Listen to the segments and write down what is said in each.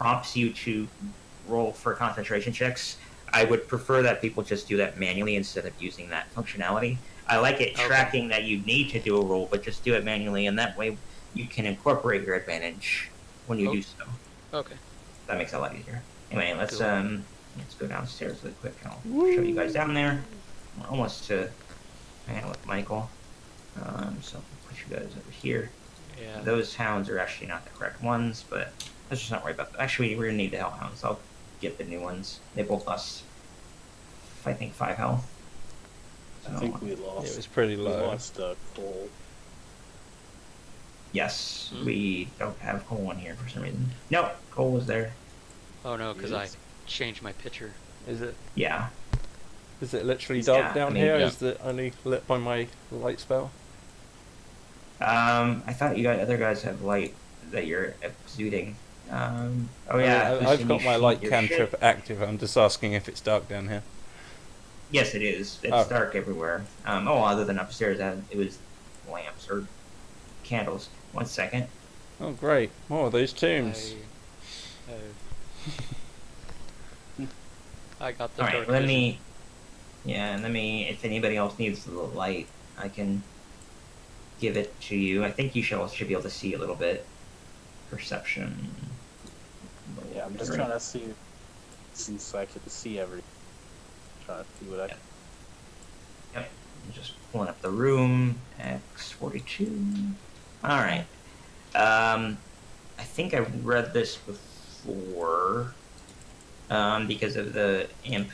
prompts you to roll for concentration checks, I would prefer that people just do that manually instead of using that functionality. I like it tracking that you need to do a roll, but just do it manually, and that way you can incorporate your advantage when you do so. Okay. That makes it a lot easier. Anyway, let's go downstairs really quick, and I'll show you guys down there. We're almost to hang out with Michael. So I'll put you guys over here. Yeah. Those hounds are actually not the correct ones, but let's just not worry about that. Actually, we're gonna need the hellhounds. I'll get the new ones. They both lost, I think, 5 health. So, I think we lost. It was pretty low. We lost Cole. yes, we don't have Cole in here for some reason. No, Cole was there. Oh no, because I changed my picture. Is it? Yeah. Is it literally dark down here? Yeah. Is it only lit by my light spell? I thought you other guys have light that you're exuding. Oh yeah. I've got my light your cantrip shit. active. I'm just asking if it's dark down here. Yes, it is. It's Oh. dark everywhere. Other than upstairs, it was lamps or candles. 1 second. Oh, great. More of those tombs. I got the All right, dark let vision. me. Yeah, let me. If anybody else needs the light, I can give it to you. I think you should be able to see a little bit. Perception. Yeah, I'm just trying to see since I can see everything. Trying to see what I can. Yep. I'm just pulling up the room. X42. All right. I think I read this before. Because of the imp.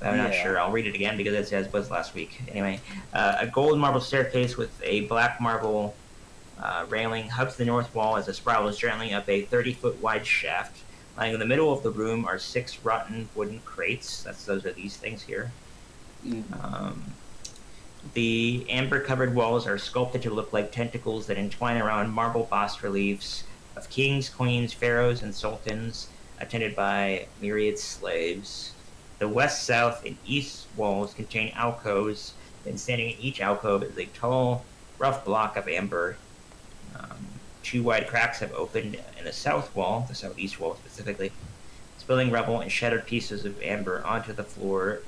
I'm not sure. I'll read it again because it says was last week. Anyway, a gold marble staircase with a black marble railing hugs the north wall as it spirals gently up a 30-foot wide shaft. Lying in the middle of the room are 6 rotten wooden crates. Those are these things here. The amber-covered walls are sculpted to look like tentacles that entwine around marble bas-reliefs of kings, queens, pharaohs, and sultans, attended by myriad slaves. The west, south, and east walls contain alcoves, and standing in each alcove is a tall, rough block of amber. 2 wide cracks have opened in the south wall, the southeast wall specifically, spilling rubble and shattered pieces of amber onto the floor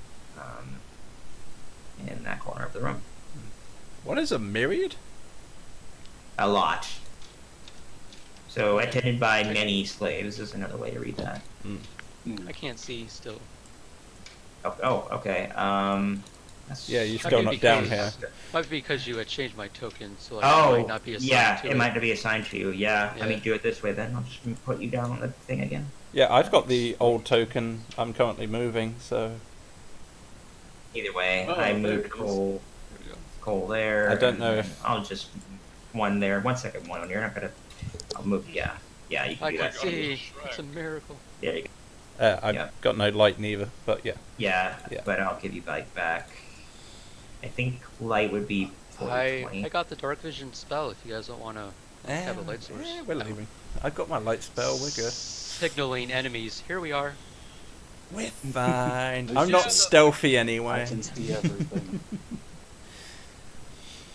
in that corner of the room. What is a myriad? A lot. So, attended by many slaves is another way to read that. I can't see still. Okay. Yeah, you've gone up down here. Might be because you had changed my token, so it might not be assigned to it might not be assigned to you. Yeah, Yeah. let me do it this way then. I'll just put you down on the thing again. Yeah, I've got the old token. I'm currently moving, so Either way, Oh, I there moved it is. Cole there. I don't know and if- I'll just one there. 1 second, one. You're not gonna. I'll move. Yeah, you can I do can that. see. It's a miracle. There you go. I've got no light neither. But yeah, Yeah, Yeah. but I'll give you light back. I think light would be 40, 20. I got the dark vision spell. If you guys don't want to have a light source. We're leaving. I've got my light spell. We're good. Signaling enemies. Here we are. We're fine. It's I'm not just- stealthy I anyway. can see everything.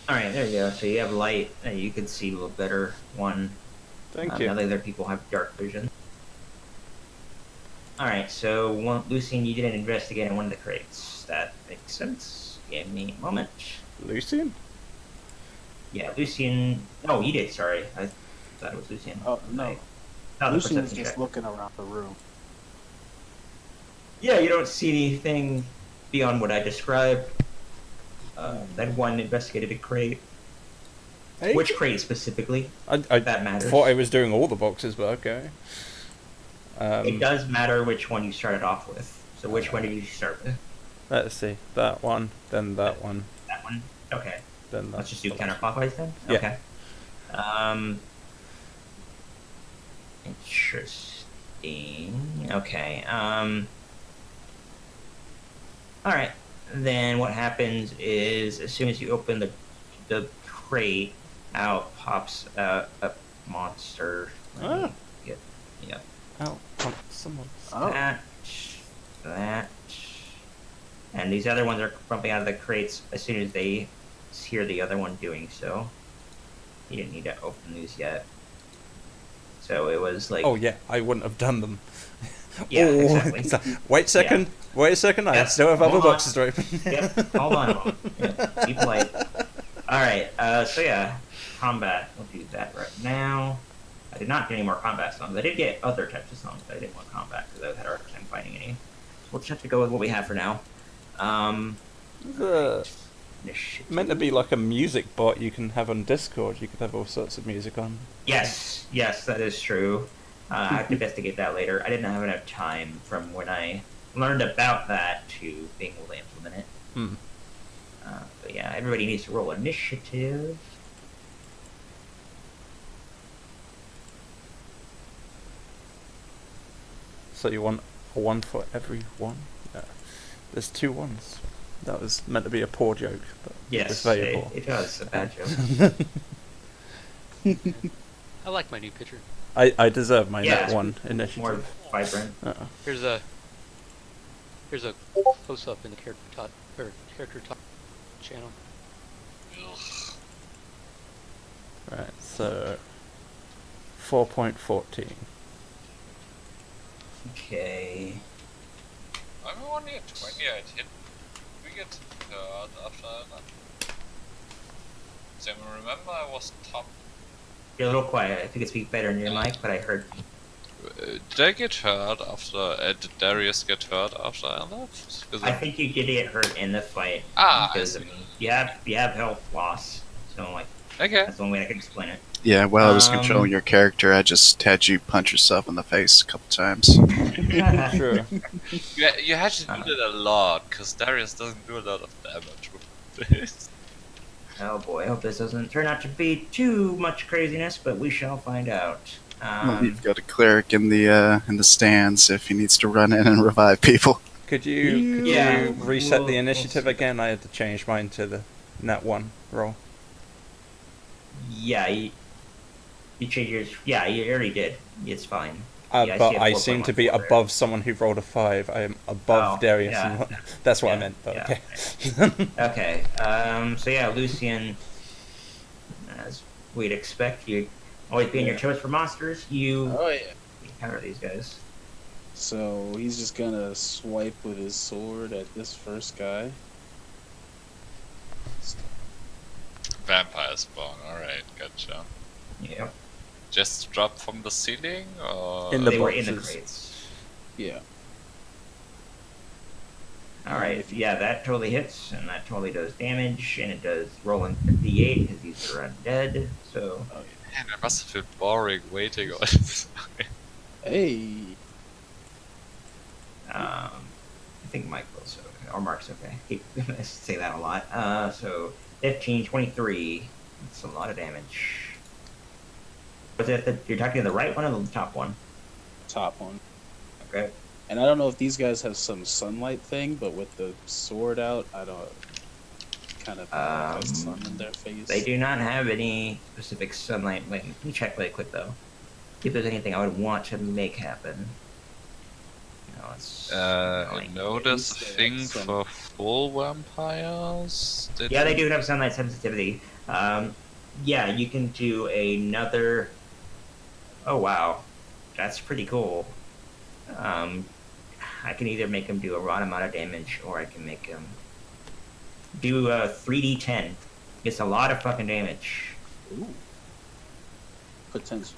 All right, there you go. So you have light. You can see a little better. One. Thank Now you. the other people have dark vision. All right, so Lucian, you didn't investigate in one of the crates. That makes sense. Give me a moment. Lucian? Yeah, Lucian. Oh, you did. Sorry, I thought it was Lucian. Oh no, Right. Oh, the Lucian's perception just check. looking around the room. Yeah, you don't see anything beyond what I described. That one investigated a crate. Hey? Which crate specifically? I That matters. thought I was doing all the boxes, but okay. It does matter which one you started off with. So which one did you start with? Let's see. That one, then that one, That one? Okay. then that. Let's just do counterclockwise then? Yeah. Okay. Interesting. Okay. Alright. Then what happens is as soon as you open the crate, out pops a monster. Let me get- yeah. Oh, come on, someone. Oh, That. And these other ones are jumping out of the crates as soon as they hear the other one doing so. You didn't need to open these yet. So it was like, Oh yeah, I wouldn't have done them. yeah, Oh, exactly. Wait a second. Wait a second. I Yep, still have other hold on. boxes to open. Yep, hold on. Yeah, be polite. Alright, so yeah, combat. We'll do that right now. I did not get any more combat songs. I did get other types of songs, but I didn't want combat because I had a hard time finding any. So we'll just have to go with what we have for now. It's meant to be like a music bot you can have on Discord. You could have all sorts of music on. Yes, that is true. I have to investigate that later. I didn't have enough time from when I learned about that to being able to implement it. Hmm. But yeah, everybody needs to roll initiative. So you want a 1 for every one? Yeah. There's 2 ones. That was meant to be a poor joke, but Yes, it's very poor. it was a bad joke. I like my new picture. I deserve my Yeah, net it's 1 More initiative. vibrant. Here's a close up in the character talk channel. Right, so 4.14. Okay. I'm only at 20. I hit. We get hurt after that. So remember, I was top. You're a little quiet. If you could speak better in your mic, but I heard. Did I get hurt after? Did Darius get hurt after I left? I think you did get hurt in the fight. Ah, I Because I see. mean, you have health loss, so like Okay. that's the only way I can explain it. Yeah, while I was Um, controlling your character, I just had you punch yourself in the face a couple times. Sure. You had to do that a lot, because Darius doesn't do a lot of damage with this. Oh boy, I hope this doesn't turn out to be too much craziness, but we shall find out. Well, you've got a cleric in the stands if he needs to run in and revive people. Could you Yeah, reset we'll the see initiative that. again? I had to change mine to the net 1 roll. Yeah, you changed yours. Yeah, you already did. It's fine. Yeah, But see a I seem to be 4.14 there. above someone who rolled a 5. I am above Oh, Darius. yeah. And that's what I Yeah, meant, but yeah. okay. Okay, so yeah, Lucian, as we'd expect, you'd always be on your toes for monsters. You Oh yeah. encounter these guys. So he's just gonna swipe with his sword at this first guy. Vampire spawn, alright, gotcha. Yep. Just drop from the ceiling, or. In the They were in the boxes. crates. Yeah. Alright, yeah, that totally hits, and that totally does damage, and it does roll in d8 because these are undead, so. Man, it must have been boring waiting all this time. Hey. I think Mike will, so, or Mark's okay. I say that a lot. So 15, 23. That's a lot of damage. Was it you're talking to the right one or the top one? Top one. Okay. And I don't know if these guys have some sunlight thing, but with the sword out, I don't kind of sun in their face. They do not have any specific sunlight. Wait, let me check really quick though. See if there's anything I would want to make happen. No, it's I annoying. know there's a They have thing some- for full vampires. Yeah, they do have sunlight sensitivity. Yeah, you can do another. Oh wow, that's pretty cool. I can either make him do a raw amount of damage, or I can make him do a 3d10. It's a lot of fucking damage. Ooh. Potential.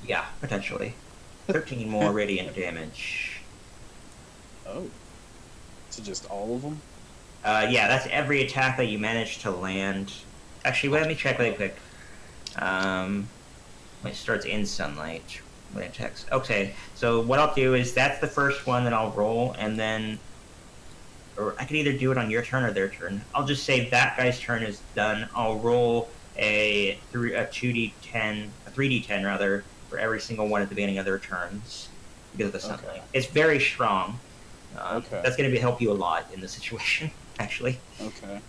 Yeah, potentially. 13 more radiant damage. Oh. So just all of them? Yeah, that's every attack that you manage to land. Actually, wait, let me check really quick. When it starts in sunlight, when it attacks. Okay, so what I'll do is that's the first one that I'll roll, and then, or I can either do it on your turn or their turn. I'll just say that guy's turn is done. I'll roll a 2d10, a 3d10 rather, for every single one at the beginning of their turns because of the sunlight. Okay. It's very strong. Okay. That's going to help you a lot in this situation, actually. Okay.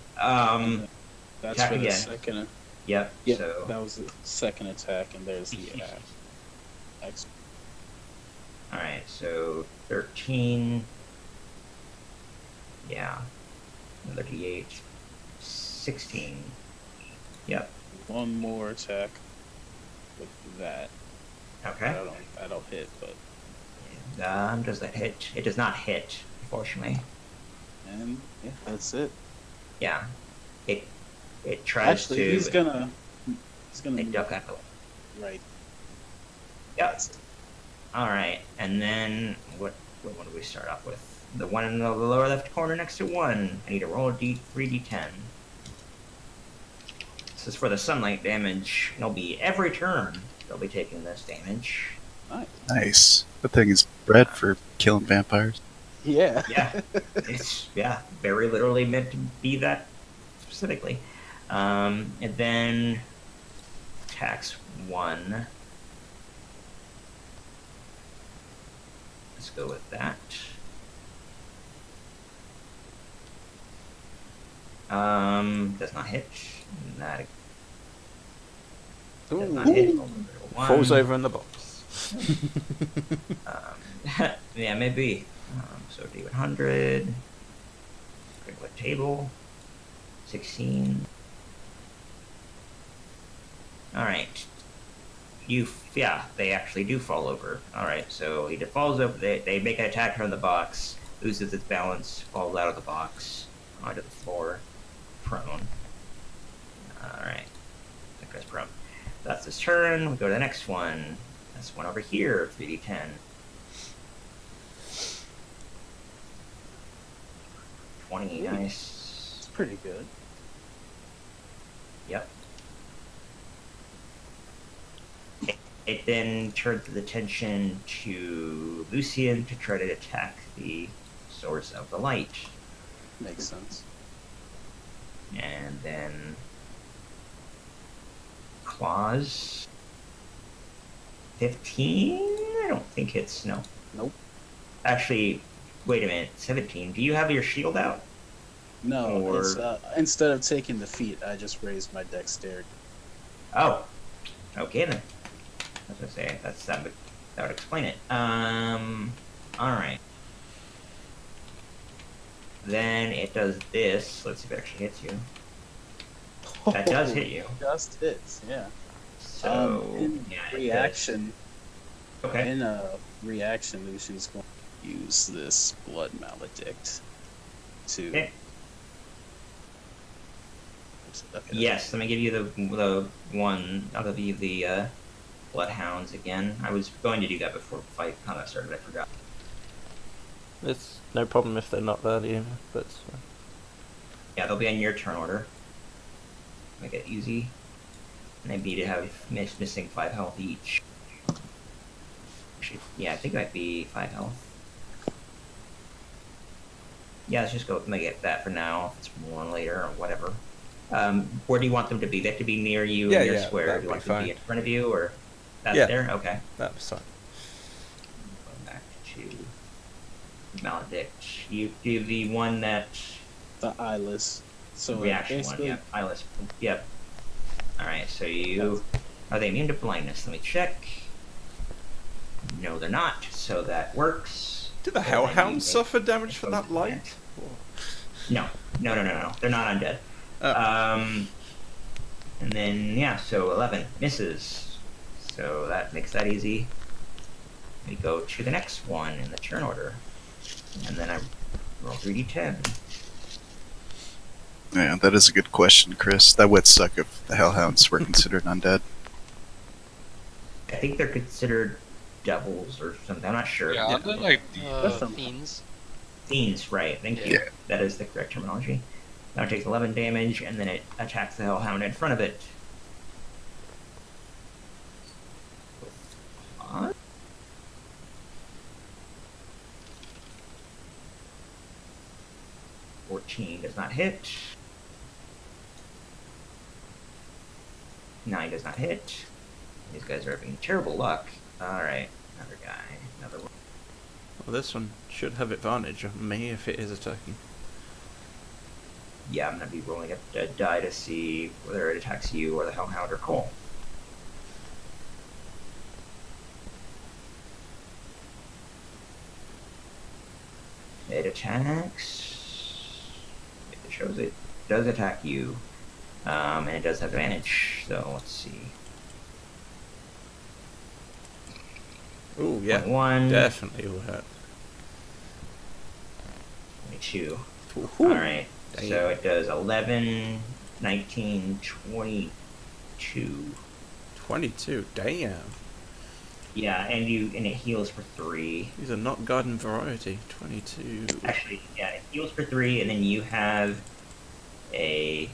That's attack for the again. second. Yep. Yeah, So that was the second attack, and there's the X. all right. So 13. Yeah. Another d8. 16. Yep. One more attack with that. Okay. I don't hit, but Does that hit? It does not hit, unfortunately. and yeah, that's it. Yeah. It tries Actually, to. he's gonna They duck out the way. right. Yep. That's it. All right, and then what one do we start off with? The one in the lower left corner next to 1. I need to roll a 3d10. This is for the sunlight damage. It'll be every turn they'll be taking this damage. Nice. Nice. That thing is bred for killing vampires. Yeah. Yeah, it's very literally meant to be that specifically. And then tax 1. Let's go with that. Does not hit. That does not hit. Falls over in the box. Yeah, maybe. So D100. Quick table. 16. Alright. They actually do fall over. Alright, so he falls over. They make an attack from the box, loses its balance, falls out of the box, onto the floor, prone. Alright. That guy's prone. That's his turn. We go to the next one. That's one over here, 3d10. 20, nice. It's pretty good. Yep. It then turns its attention to Lucian to try to attack the source of the light. Makes sense. And then claws. 15? I don't think it's no. Nope. Actually, wait a minute. 17. Do you have your shield out? No, Or- it's, instead of taking the feat, I just raised my dexterity. Oh. Okay then. I was gonna say that would explain it. Alright. Then it does this. Let's see if it actually hits you. That does hit you. Just hits, yeah. So In yeah, it reaction, does. Okay. in a reaction, Lucian's going to use this blood maledict to. Okay. Okay. Yes, let me give you the one. I'll give you the bloodhounds again. I was going to do that before the fight kind of started. I forgot. It's no problem if they're not there, either, but it's fine. Yeah, they'll be on your turn order. Make it easy. And they need to have missing 5 health each. Actually, yeah, I think it might be 5 health. Yeah, let's just go make it that for now. If it's more later or whatever. Where do you want them to be? They have to be near you Yeah, in your yeah, square. that'd Do you be want them to be fine. in front of you or that's Yeah. there? Okay. That's fine. Going back to Maledict. You do the one that The eyeless. So reaction one. basically, Yep. Eyeless. Yep. Alright, so you are they immune to blindness? Let me check. No, they're not, so that works. Do the So then you hellhounds make suffer damage from that opposing light? attack. No. They're not undead. Oh. And then yeah, so 11 misses. So that makes that easy. We go to the next one in the turn order. And then I roll 3d10. Yeah, that is a good question, Chris. That would suck if the Hellhounds were considered undead. I think they're considered devils or something. I'm not sure. Yeah, they're like Different. Fiends. Fiends, right. Thank you. Yeah. That is the correct terminology. Now it takes 11 damage, and then it attacks the Hellhound in front of it. What? $14 does not hit. 9 does not hit. These guys are having terrible luck. Alright, another guy. Another one. Well, this one should have advantage on me if it is attacking. Yeah, I'm gonna be rolling a die to see whether it attacks you or the Hellhound or Cole. It attacks. It shows it does attack you, and it does have advantage. So let's see. Ooh, yeah. 21, Definitely will hurt. 22. Ooh, Alright, damn. so it does 11, 19, 22. 22. Damn. Yeah, and it heals for 3. These are not garden variety. 22. Actually, yeah, it heals for 3, and then you have a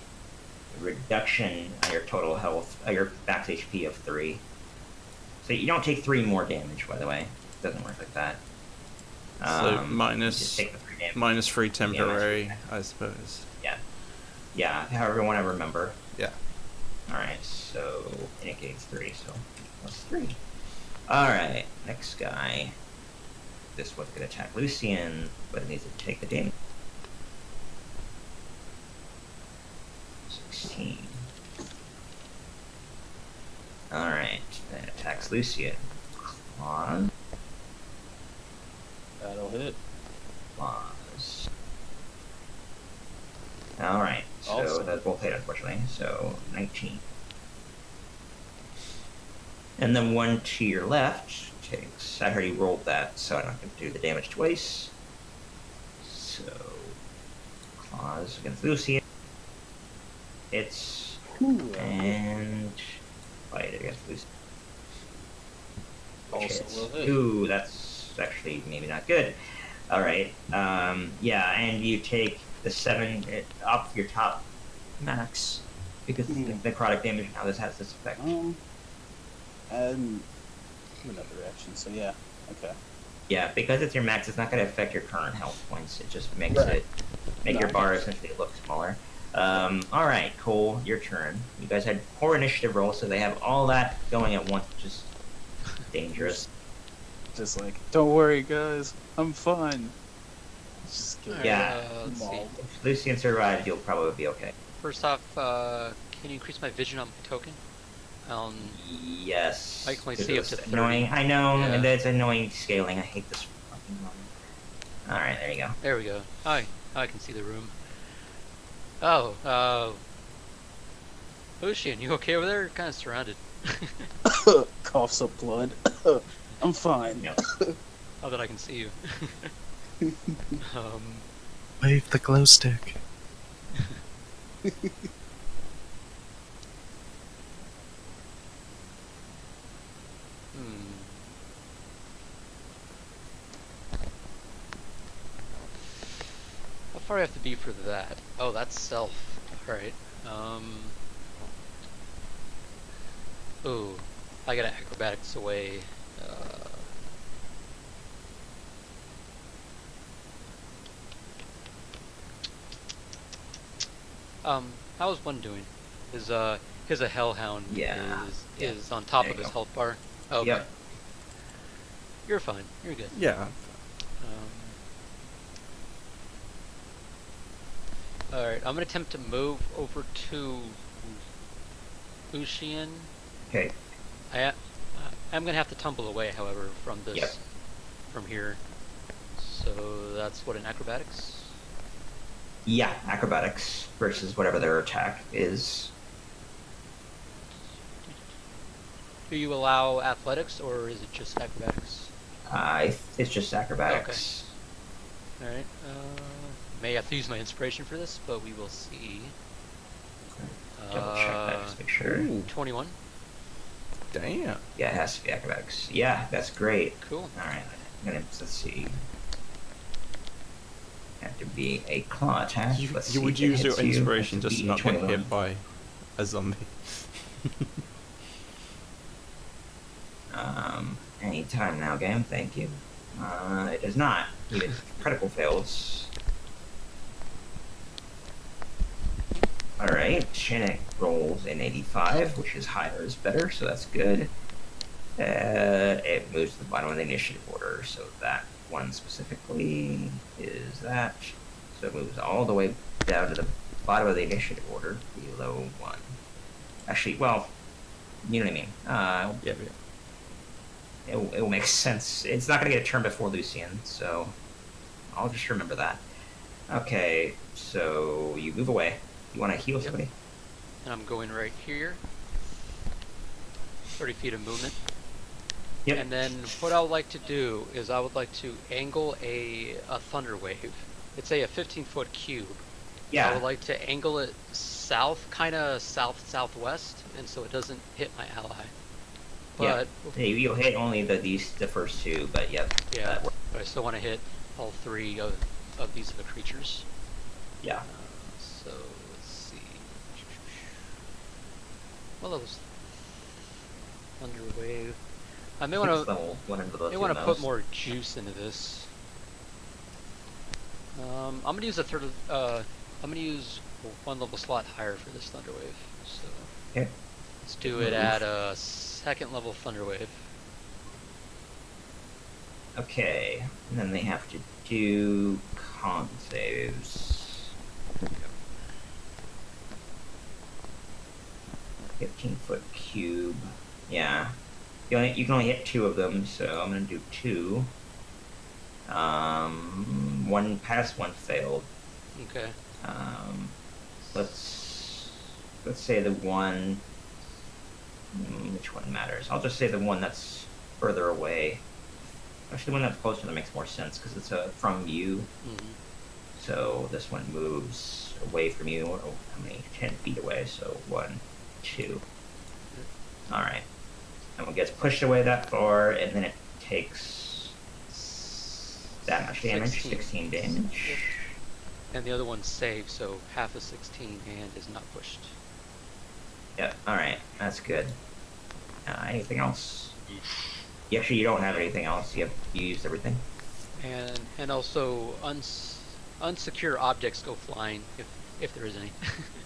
reduction on your total health, your max HP of 3. So you don't take 3 more damage, by the way. It doesn't work like that. So You just minus take the 3 damage. minus 3 temporary, Yeah, I suppose. Yeah, however you want to remember. Yeah. Alright, so it negates 3, so plus 3. Alright, next guy. This one's gonna attack Lucian, but it needs to take the damage. 16. Alright, then attacks Lucian. Claws. That'll hit. Claws. Alright, so Awesome. that's both hit, unfortunately. So 19. And then one to your left takes. I already rolled that, so I'm not going to do the damage twice. So, claws against Lucian. It's. And. Fight against Lucian. Also will hit. Ooh, that's actually maybe not good. Alright. Yeah, and you take the 7 off your top max. Because the necrotic damage now this has this effect. And another action, so yeah, okay. Yeah, because it's your max, it's not going to affect your current health points. It just makes Right. it make your No, bar makes essentially look smaller. All right, Cole, your turn. You guys had poor initiative rolls, so they have all that going at once, which is dangerous. Just like, don't worry guys, I'm fine. Just get Alright, Yeah. let's see. mauled. If Lucian survives, you'll probably be okay. First off, can you increase my vision on my token? Yes. I can only It see up was to 30. annoying. I know, Yeah. and that's annoying scaling. I hate this fucking moment. All right, there you go. There we go. Hi. I can see the room. Oh, Lucian, you okay over there? Kind of surrounded. Coughs up blood. I'm fine. Yeah. Now that I can see you. Wave the glow stick. Hmm. How far do I have to be for that? Oh, that's self. Alright. Ooh. I gotta acrobatics away. How is one doing? Is a hellhound Yeah. is on top There of you his go. health bar. Oh, okay. Yep. You're fine. You're good. Yeah. Alright, I'm gonna attempt to move over to Lucian. Okay. I'm gonna have to tumble away, however, from this, Yep. from here. So that's what, an acrobatics? Yeah, acrobatics versus whatever their attack is. Do you allow athletics, or is it just acrobatics? It's just acrobatics. Alright, may have to use my inspiration for this, but we will see. Double check that just to make sure. Ooh, 21. damn. Yeah, it has to be acrobatics. Yeah, that's great. Cool. All right, let's see. Have to be a claw attack. Let's see You would if it use your hits you. inspiration Has to just to be not get 21. hit by a zombie. Anytime now, game. Thank you. It does not. Even critical fails. Alright, Shinnick rolls an 85, which is higher is better, so that's good. It moves to the bottom of the initiative order, so that one specifically is that. So it moves all the way down to the bottom of the initiative order, below 1. Actually, well, you know what I mean. Yeah. It will make sense. It's not going to get a turn before Lucian, so I'll just remember that. Okay, so you move away. You want to heal somebody? And I'm going right here. 30 feet of movement. Yep. And then what I would like to do is I would like to angle a thunder wave. It's a 15-foot cube. I Yeah. would like to angle it south, kind of south-southwest, and so it doesn't hit my ally. Yeah. But You'll hit only the first two, but yep. yeah, that works. but I still want to hit all three of these other creatures. Yeah. So let's see. Well, that was thunder wave. I may I think want it's to. level one of the I two want to put most. more juice into this. I'm gonna use I'm gonna use one level slot higher for this thunder wave. So Okay. let's do it at a second level thunder wave. Okay. And then they have to do con saves. 15-foot cube. Yeah. You can only hit 2 of them, so I'm gonna do 2. One passed, one failed. Okay. Let's say the one. Which one matters? I'll just say the one that's further away. Actually, the one that's closer that makes more sense because it's from you. Mm-hmm. So this one moves away from you. Oh, how many? 10 feet away. So 1, 2. All right. And one gets pushed away that far, and then it takes that much damage. 16 damage. Yep. And the other one's saved, so half of 16 and is not pushed. Yep. All right. That's good. Anything else? Actually, you don't have anything else. You used everything. And also unsecure objects go flying if there is any.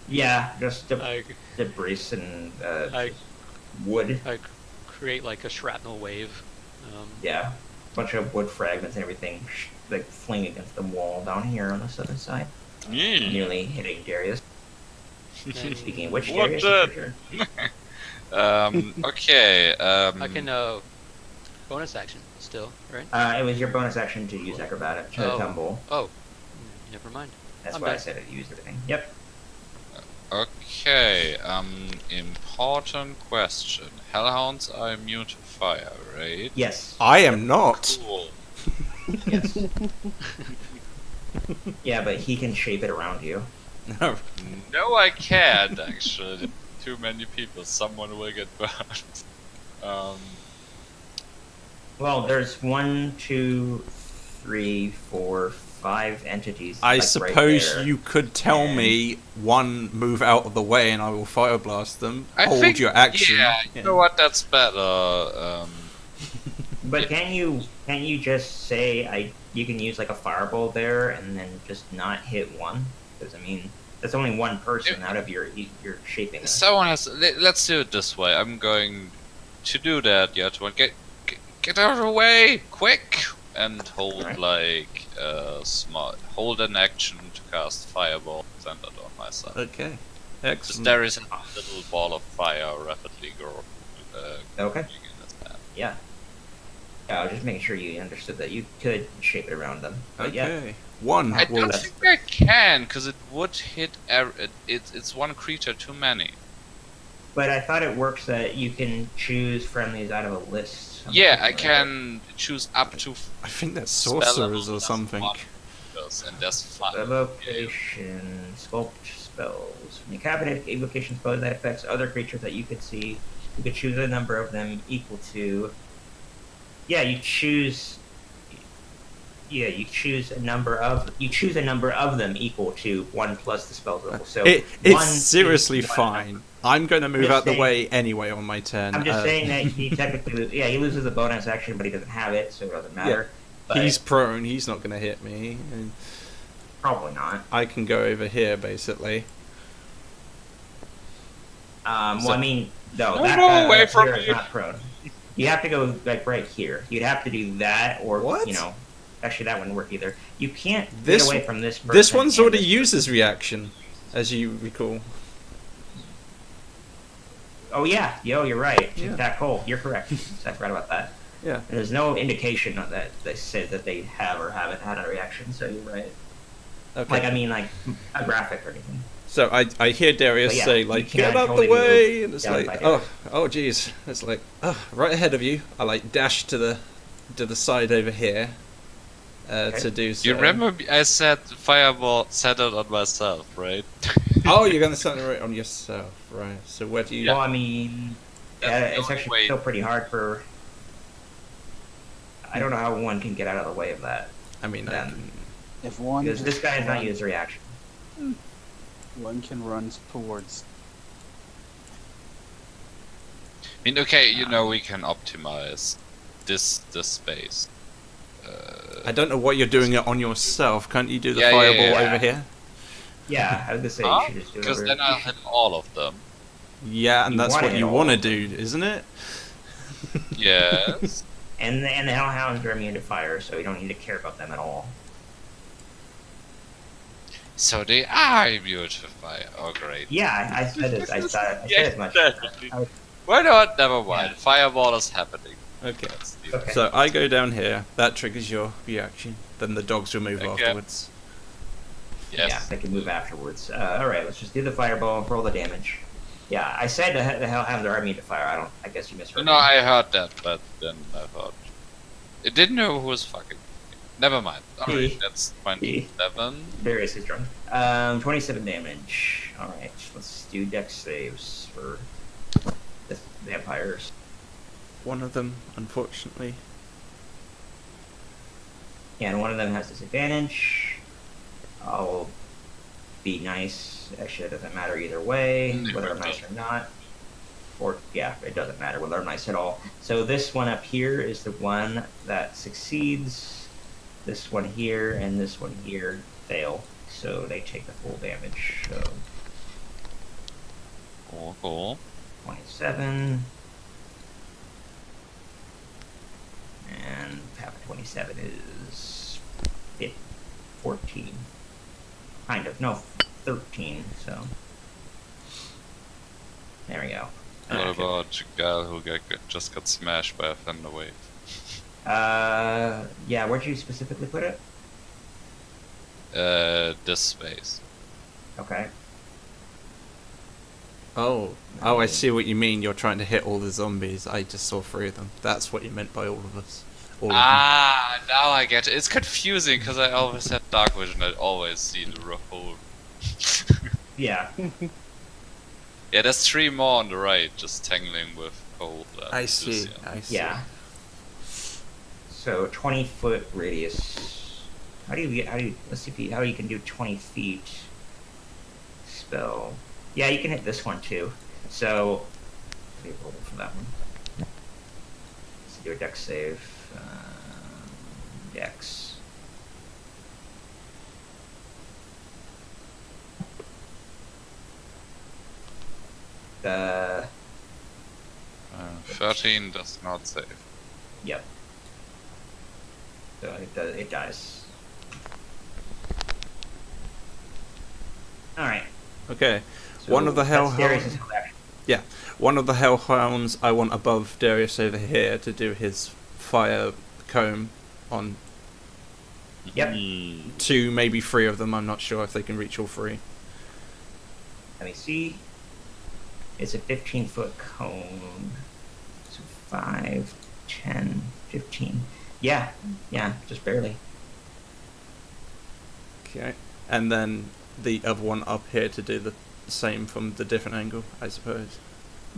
Yeah, just I debris and I wood. create like a shrapnel wave. Yeah, bunch of wood fragments and everything like fling against the wall down here on the southern side, nearly hitting Darius. And Speaking of which, What Darius, the- it's your turn. Okay. I can bonus action still, right? It was your bonus action to use acrobatic to tumble. Oh, never mind. That's I'm why I done. said it used everything. Yep. Okay. Important question. Hellhounds are immune to fire, right? Yes. I am not. Cool. Yes. Yeah, but he can shape it around you. No. No, I can't actually. Too many people. Someone will get burned. Well, there's 1, 2, 3, 4, 5 entities. I like, suppose right there. you could tell And- me one move out of the way and I will fire blast them. I Hold think, your action. Yeah, you know what? That's better. But can you just say you can use like a fireball there and then just not hit one? Because I mean that's only one person out of your shaping. Someone has. Let's do it this way. I'm going to do that. Yatuan, get out of the way, quick, and hold Alright. hold an action to cast fireball centered on myself. Okay. Just Excellent. there is a little ball of fire rapidly growing. Okay. in its path. Yeah. Yeah, I was just making sure you understood that you could shape it around them. But yeah. Okay. One I will. don't think I can, because it would hit. It's one creature too many. But I thought it works that you can choose friendlies out of a list. Yeah, I can choose up to I think that's spell sorcerers level or something. creatures, and there's 5. Evocation, sculpt spells. When you cast an evocation spell that affects other creatures that you could see, you could choose a number of them equal to. Yeah, you choose. Yeah, you choose a number of them equal to 1 plus the spell's level. So It's 1 seriously is 1 fine. number. I'm going to move Just out the saying- way anyway on my turn. I'm just saying that he technically, he loses a bonus action, but he doesn't have it, so it doesn't matter. But He's prone. He's not going to hit me. And probably not. I can go over here basically. Well, I mean, no, No, that no, guy away up from here is me. not prone. You have to go like right here. You'd have to do that, or What? actually that wouldn't work either. You can't This- get away from this. This person one's and already this used his reaction, as you recall. Oh yeah, you're right. Yeah. That hole. You're correct. I forgot about that. Yeah. There's no indication of that says that they have or haven't had a reaction, so you're right. Okay. Like, I mean, like, a graphic or anything. So I hear Darius But yeah, say you like, can "Get out totally the way," move and it's down like, by "Oh, Darius. oh, geez." It's like, "Oh, right ahead of you." I like dash to the side over here to do so. You remember I said fireball settled on myself, right? Oh, you're gonna set it right on yourself, right? So where do you? Well, I mean, That's the it's only actually way. still pretty hard for. I don't know how one can get out of the way of that. I mean, Then. If one Because this just guy has not run- used reaction. one can run towards. I mean, okay, you know we can optimize this space. I don't know what you're doing it on yourself. Can't you do the Yeah, yeah, fireball yeah. over here? Yeah, I was gonna say Huh? you should just do it. Because over- then I'll hit all of them. Yeah, and You that's want what it you all. want to do, isn't it? Yes. And the hellhounds are immune to fire, so you don't need to care about them at all. So they are immune to fire. Oh, great. Yeah, I said it. I said Yes, as much. definitely. I would- Why not? Never mind. Fireball is happening. Okay. Let's do Okay. So I go down here. That triggers your reaction. Then the dogs will move Okay. afterwards. Yes. Yeah, they can move afterwards. Alright, let's just do the fireball, roll the damage. Yeah, I said the hellhounds are immune to fire. I guess you misheard No, me. I heard that, but then I thought it didn't know who was fucking. Never mind. Alright, Me. that's 27. Darius is drunk. 27 damage. Alright, let's do dex saves for the vampires. One of them, unfortunately. Yeah, and one of them has disadvantage. I'll be nice. Actually, it doesn't matter either way, whether I'm nice or not. Or, yeah, it doesn't matter whether I'm nice at all. So this one up here is the one that succeeds. This one here and this one here fail. So they take the full damage. So Cool, cool. 27. And half of 27 is 14. Kind of. No, 13. So there we go. What Okay. about the guy who just got smashed by a thunder wave? Yeah, where'd you specifically put it? This space. Okay. Oh, I see what you mean. You're trying to hit all the zombies. I just saw 3 of them. That's what you meant by all of us. All of them. Ah, now I get it. It's confusing because I always had dark vision. I always see the whole. Yeah. Yeah, there's 3 more on the right, just tangling with cold. I see. Lucian. I see. Yeah. So 20-foot radius. How do you let's see how you can do 20 feet spell. Yeah, you can hit this one too. So let me roll for that one. Let's do a dex save. Dex. The 13 does not save. Yep. So it dies. Alright. Okay. So One of the that's hellhounds. Darius's whole action. One of the hellhounds I want above Darius over here to do his fire comb on Yep. 2, maybe 3 of them. I'm not sure if they can reach all 3. Let me see. It's a 15-foot cone. So 5, 10, 15. Yeah, just barely. Okay. And then the other one up here to do the same from the different angle, I suppose.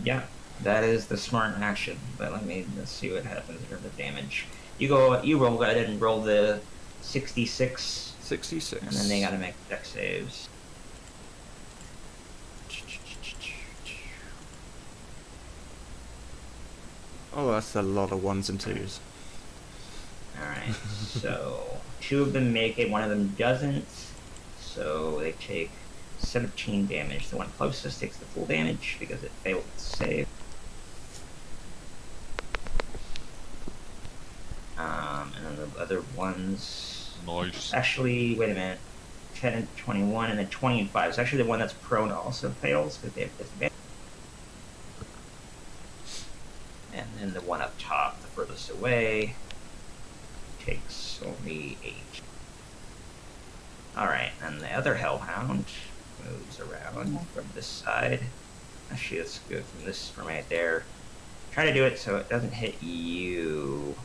Yeah, that is the smart action. But let's see what happens in terms of damage. You roll. Go ahead and roll the 66, 66. and then they gotta make dex saves. Oh, that's a lot of 1s and 2s. Alright, so 2 of them make it, 1 of them doesn't. So they take 17 damage. The one closest takes the full damage because it failed to save. And then the other ones. Nice. Actually, wait a minute. 10 and 21, and then 20 and 5. It's actually the one that's prone also fails because they have disadvantage. And then the one up top, the furthest away, takes only 8. Alright, and the other Hellhound moves around from this side. Actually, let's go from right there. Try to do it so it doesn't hit you.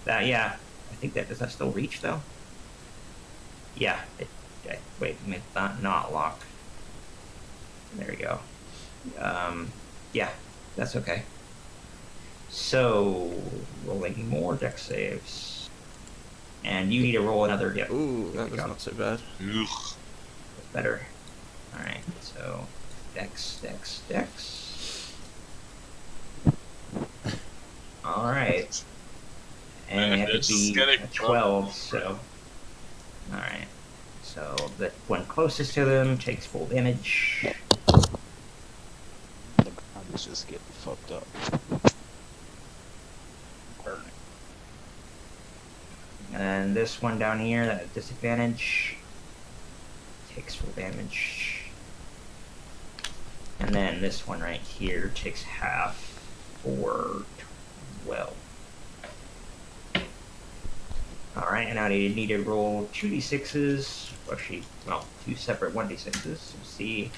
That, yeah. I think that, does that still reach, though? Yeah. Wait, not lock. There we go. Yeah, that's okay. So, rolling more deck saves. And you need to roll another, yep. Ooh, Good that was job. not so bad. Better. Alright, so Dex. Alright. And we have This to is be getting a 12, so. Alright. So the one closest to them takes full damage. The ground is just getting fucked up. Burning. And then this one down here, that disadvantage, takes full damage. And then this one right here takes half for 12. Alright, and now you need to roll 2d6s, actually, well, 2 separate 1d6s to see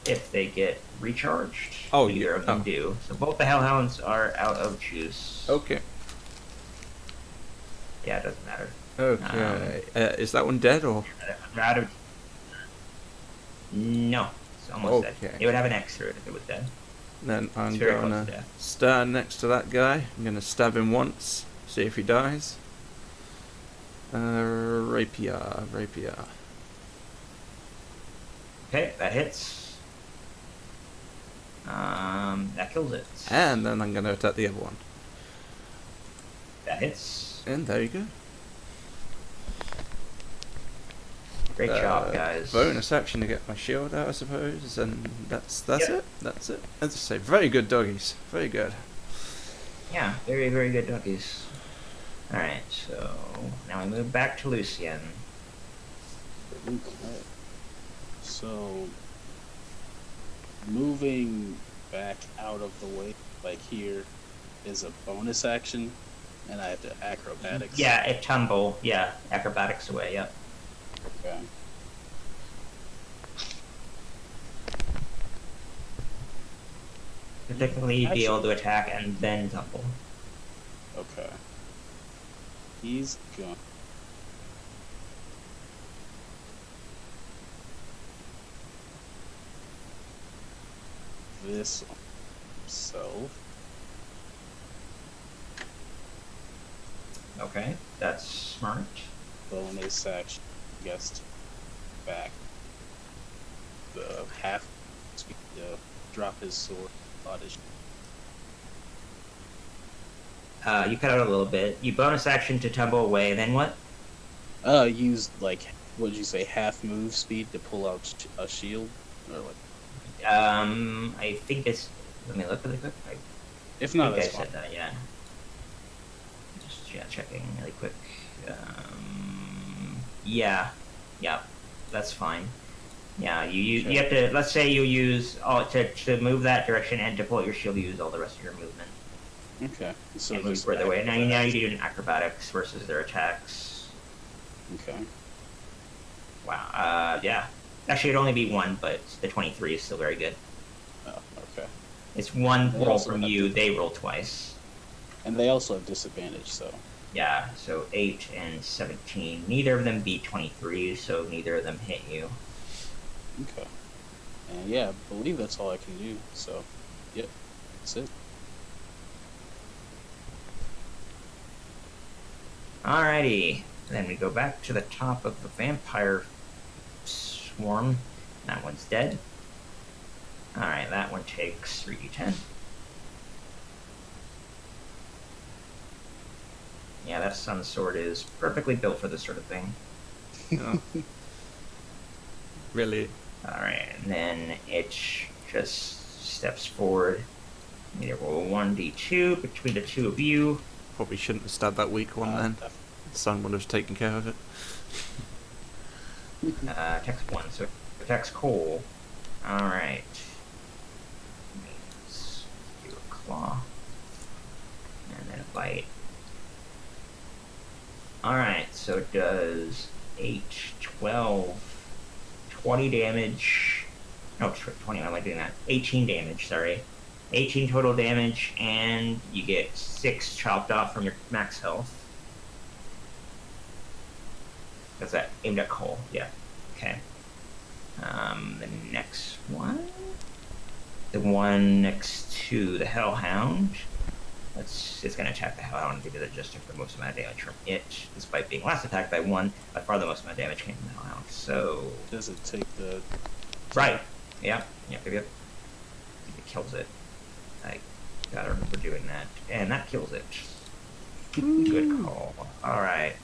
if they get recharged. Oh, Neither yeah. of them Oh. do. So both the Hellhounds are out of juice. Okay. Yeah, it doesn't matter. Okay. Is that one dead or? They're out of... No, it's almost dead. Okay. It would have an X through it if it was dead. Then I'm It's very close gonna to death. stand next to that guy. I'm gonna stab him once, see if he dies. Rapier. Okay, that hits. That kills it. And then I'm gonna attack the other one. That hits. And there you go. Great job, guys. Bonus action to get my shield out, I suppose, and that's Yep. it. That's it. As I say, very good doggies. Very good. Yeah, very, very good doggies. Alright, so now we move back to Lucien. Okay. So, moving back out of the way, like here, is a bonus action, and I have to acrobatics. Yeah, it tumble. Yeah, acrobatics away, yep. Okay. So technically, you'd be able to attack and then tumble. Okay. He's gone. This on himself. Okay, that's smart. Bonus action, guessed back. The half speed to drop his sword. Oddish. You cut out a little bit. You bonus action to tumble away, then what? Used like what did you say? Half move speed to pull out a shield, or like. I think it's. Let me look really quick. I If not, think I that's fine. said that, yeah. Just checking really quick. Yeah, that's fine. Yeah, you have to. Let's say you use to move that direction and to pull out your shield. You use all the rest of your movement Okay. So and move just further away. Now you acrobatics. do an acrobatics versus their attacks. Okay. Wow. Yeah. Actually, it'd only be one, but the 23 is still very good. Oh, okay. It's one They roll also from have you. to- They roll twice. And they also have disadvantage, so. Yeah, so 8 and 17. Neither of them beat 23, so neither of them hit you. Okay. And yeah, I believe that's all I can do. So, yep, that's it. Alrighty. Then we go back to the top of the vampire swarm. That one's dead. Alright, that one takes 3d10. Yeah, that sun sword is perfectly built for this sort of thing. Oh. Really? Alright, and then it just steps forward. You need to roll 1d2 between the two of you. Probably shouldn't have stabbed that weak one then. Sun would have taken care of it. Attacks 1, so it attacks Cole. Alright. Let's do a claw. And then a bite. Alright, so it does 8, 12, 20 damage. No, 20, why am I doing that? 18 damage, sorry. 18 total damage, and you get 6 chopped off from your max health. That's that aimed at Cole, yeah. Okay. The next one? The one next to the Hellhound. It's gonna attack the Hellhound because it just took the most amount of damage from it, despite being last attacked by 1. By far the most amount of damage came from the Hellhound, so... Does it take the... Right. Yep. It kills it. I gotta remember doing that. And that kills it. Good call. Alright.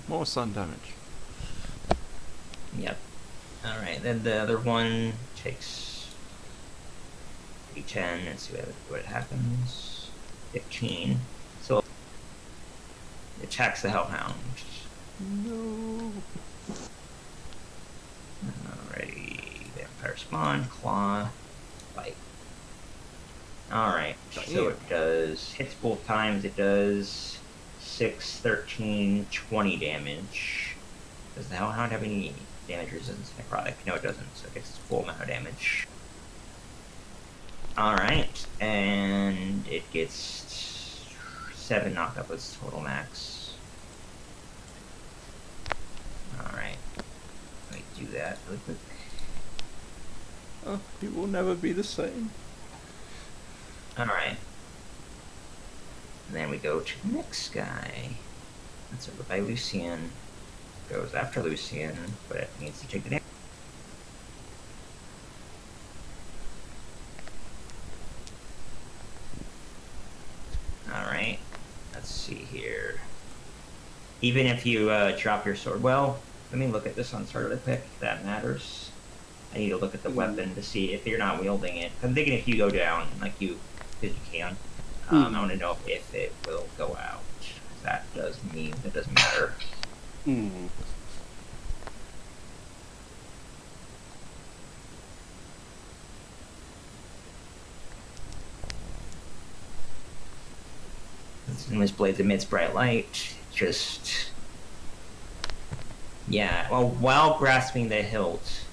More sun damage. Yep. Alright, then the other one takes D10 and see what happens. 15. So it attacks the Hellhound. No. Alrighty. Vampire Spawn, Claw, Bite. Alright, so it does, hits both times, it does 6, 13, 20 damage. Does the Hellhound have any damage resistance to necrotic? No, it doesn't, so it gets its full amount of damage. Alright, and it gets 7 knocked up its total max. Alright, let me do that really quick. Oh, it will never be the same. Alright. And then we go to the next guy. That's over by Lucian. Goes after Lucian, but it needs to take the damage. Alright. Let's see here. Even if you drop your sword. Well, let me look at this on sword really quick, if that matters. I need to look at the weapon to see if you're not wielding it. I'm thinking if you go down, like you can. I want to know if it will go out. That does mean it doesn't matter. Hmm. This blade emits bright light. Just, yeah. Well, while grasping the hilt,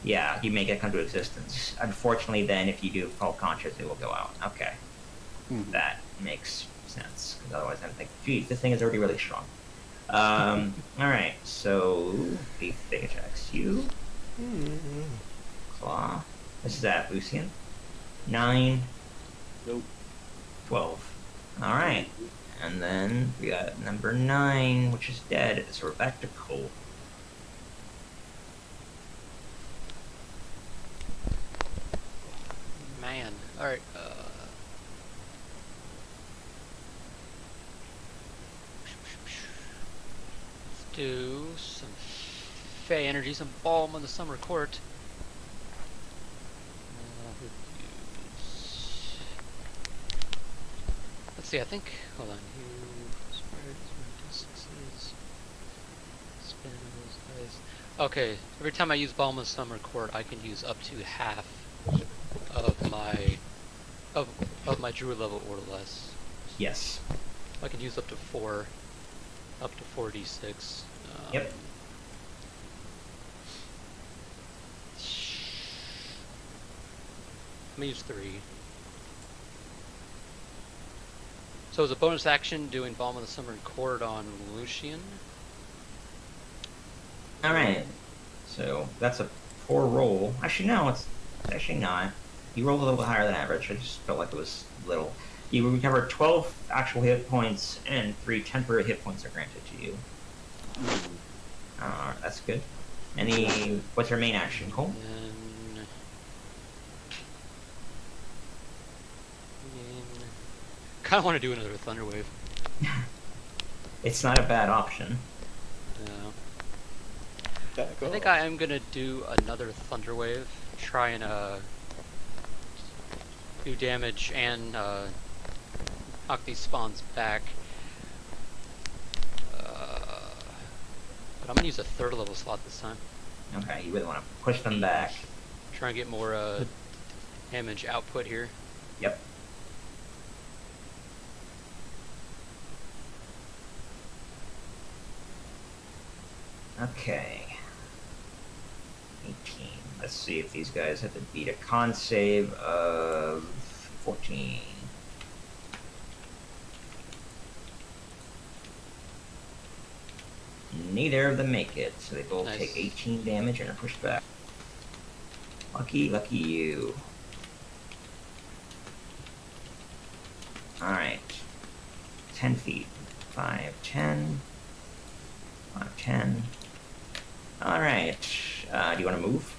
yeah, you make it come to existence. Unfortunately, then if you do fall conscious, it will go out. Okay, that makes sense. Because otherwise, I'm like, geez, this thing is already really strong. All right, so the thing attacks you. Claw. This is at Lucian. 9. Nope. 12. All right, and then we got number 9, which is dead. So we're back to Cole. Man. Alright, let's do some Fey energy, some Balm on the Summer Court. Let's see, I think, hold on, okay, every time I use Balm of Summer Court, I can use up to half of my Druid level or less. Yes. I can use up to 4d6. Yep. Let me use 3. So as a bonus action, doing Balm of the Summer Court on Lucian. All right. So that's a poor roll. Actually, no, it's actually not. You rolled a little bit higher than average. I just felt like it was little. You recover 12 actual hit points, and 3 temporary hit points are granted to you. That's good. What's your main action, Cole? Kind of want to do another Thunder Wave. It's not a bad option. I think I am gonna do another Thunder Wave. Try and do damage and knock these spawns back. But I'm gonna use a 3rd level slot this time. Okay, you really want to push them back. Try and get more damage output here. Yep. Okay. 18. Let's see if these guys have to beat a con save of 14. Neither of them make it, so they both Nice. take 18 damage and are pushed back. Lucky you. Alright. 10 feet. 5, 10. 5, 10. Alright. Do you want to move?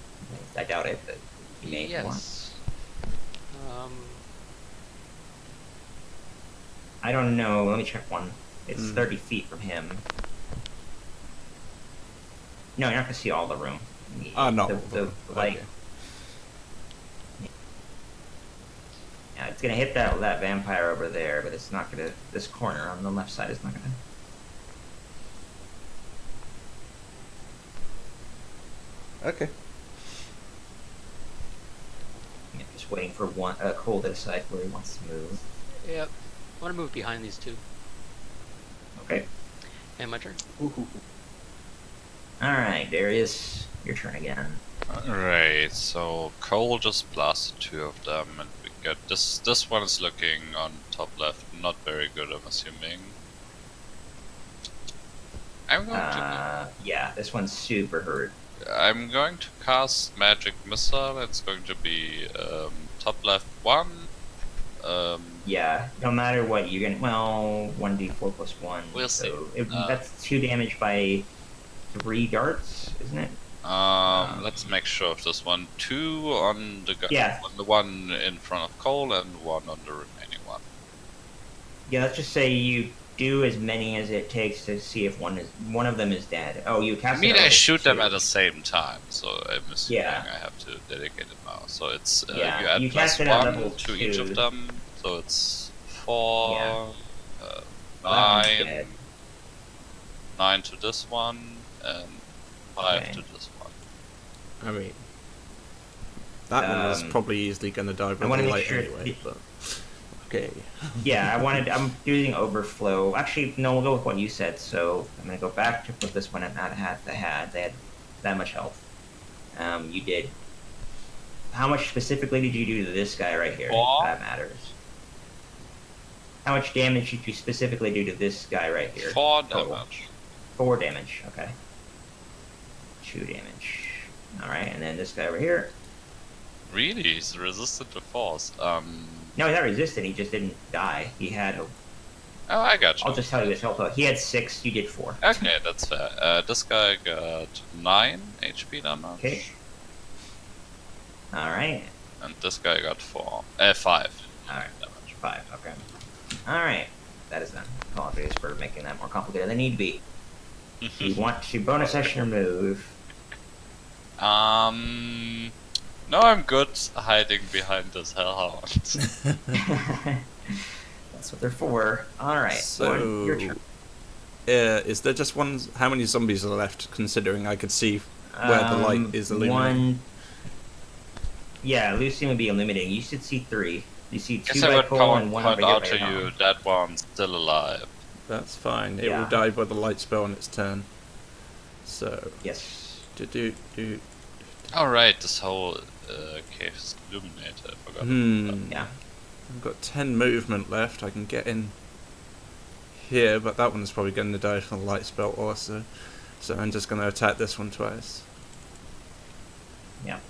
I doubt it, but you may if you want. Yes. I don't know. Let me check one. It's Hmm. 30 feet from him. No, you're not going to see all the room. No. The light. Okay. Yeah, it's going to hit that vampire over there, but it's not going to... This corner on the left side is not going to... Okay. Yeah, just waiting for Cole to decide where he wants to move. Yep. I want to move behind these two. Okay. And my turn. Alright, Darius, your turn again. Alright, so Cole just blasted 2 of them, and we got this one is looking on top left, not very good, I'm assuming. I'm going Yeah, this one's super hurt. I'm going to cast Magic Missile. It's going to be top left 1. Yeah, no matter what, you're gonna... Well, 1d4 plus 1. We'll so see. That's 2 damage by 3 darts, isn't it? Let's make sure of this one. 2 on the Yeah. on the one in front of Cole, and 1 on the remaining one. Yeah, let's just say you do as many as it takes to see if one of them is dead. Oh, you I cast mean, it I over shoot them 2. at the same time, so I'm assuming Yeah. I have to dedicate it now. So it's Yeah, you add you plus cast it at 1 level to each 2. of them, so it's 4, Yeah. That one's 9, dead. 9 to this one, and 5 Okay. to this one. I mean, that one was Um, probably easily going to die by wanna the make light sure anyway. the- But okay. Yeah, I'm using overflow. Actually, no, we'll go with what you said. So I'm gonna go back to put this one at not had they had that much health. You did. How much specifically did you do to this guy right here? 4. That matters. How much damage did you specifically do to this guy right here? 4 Total. damage. 4 damage. Okay. 2 damage. All right, and then this guy over here. Really? He's resistant to force. No, he's not resistant. He just didn't die. He had. Oh, I got you. I'll just tell you his health. He had 6. You did 4. Okay, that's fair. This guy got 9 HP damage. Okay. All right. And this guy got 5 All right. damage. 5. Okay. All right. That is done. Apologies for making that more complicated than need be. You want to bonus action remove. No, I'm good hiding behind this hellhound. That's what they're for. All right. So, your turn. is there just one? How many zombies are left? Considering I could see where the light is illuminating. One. Yeah, Lucian would be illuminating. You should see 3. You see 2 Guess I by would Cole and 1 point by out to Gary. you that one's still alive. That's fine. It Yeah. will die by the light spell on its turn. So, Yes. do. Alright, this whole cave is illuminated. I forgot. Yeah. I've got 10 movement left. I can get in here, but that one's probably going to die from the light spell also. So I'm just going to attack this one twice. Yeah.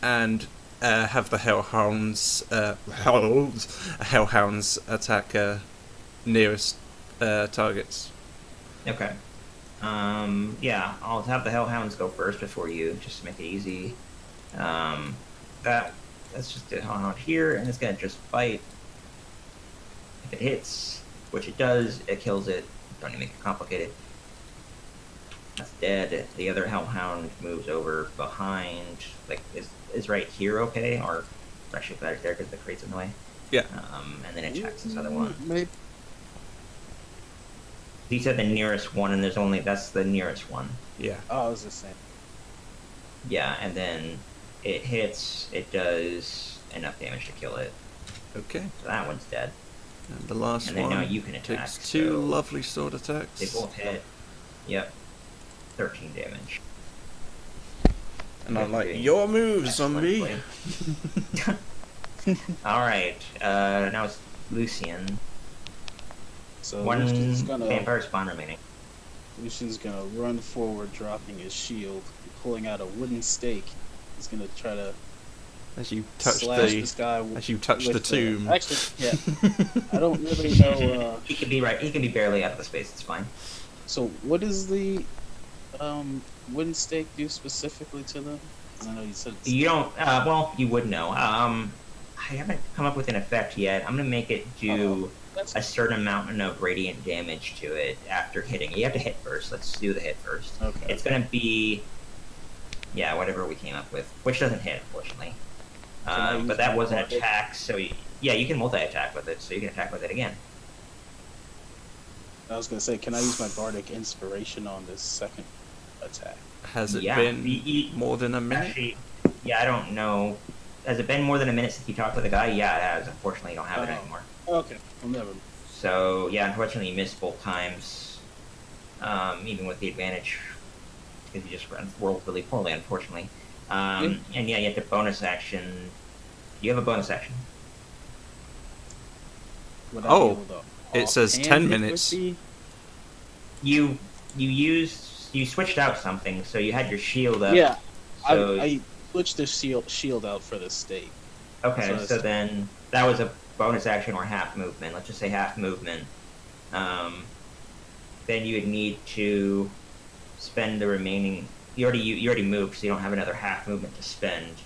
And have the hellhounds attack nearest targets. Okay. Yeah, I'll have the Hellhounds go first before you, just to make it easy. That's just a Hellhound here, and it's gonna just bite. If it hits, which it does, it kills it. Don't even make it complicated. That's dead. The other Hellhound moves over behind, like, is right here okay? Or actually better there because the crate's in the way. Yeah. And then it attacks this other one. Maybe. He said the nearest one, and that's the nearest one. Yeah. Oh, I was just saying. Yeah, and then it hits, it does enough damage to kill it. Okay. So that one's dead. And the last And then one now you can attack. takes 2 so lovely sword attacks. they both hit. Yep. 13 damage. And I'm like, Okay. your move, Excellent zombie. play. Alright, now it's Lucian. So One Lucian's gonna vampire spawn remaining. run forward, dropping his shield, pulling out a wooden stake. He's gonna try to As you touch slash the this guy. as you touch the with tomb. Actually, yeah. I don't really know. He can be right. He can be barely out of the space. It's fine. So what does the wooden stake do specifically to them? 'Cause I know you said it's You don't. Well, you would know. I haven't come up with an effect yet. I'm gonna make it do that's a certain amount of radiant damage to it after hitting. You have to hit first. Let's do the hit first. okay. It's gonna be, yeah, whatever we came up with, which doesn't hit, unfortunately. I use But that my was an bardic? attack, so yeah, you can multi-attack with it, so you can attack with it again. I was gonna say, can I use my bardic inspiration on this second attack? Has it Yeah, been more than a minute? Actually, yeah, I don't know. Has it been more than a minute since you talked to the guy? Yeah, it has. Unfortunately, you don't have it Oh. anymore. Okay, well, never. So yeah, unfortunately, you missed both times. Even with the advantage, because you just rolled really poorly, unfortunately. And yeah, you have to bonus action. You have a bonus action. Would I Oh, be able to it says offhand 10 hit with minutes. the- You switched out something, so you had your shield up. Yeah, So I switched the shield out for the stake. okay, so so it's- then that was a bonus action or half movement. Let's just say half movement. Then you would need to spend the remaining. You already moved, so you don't have another half movement to spend.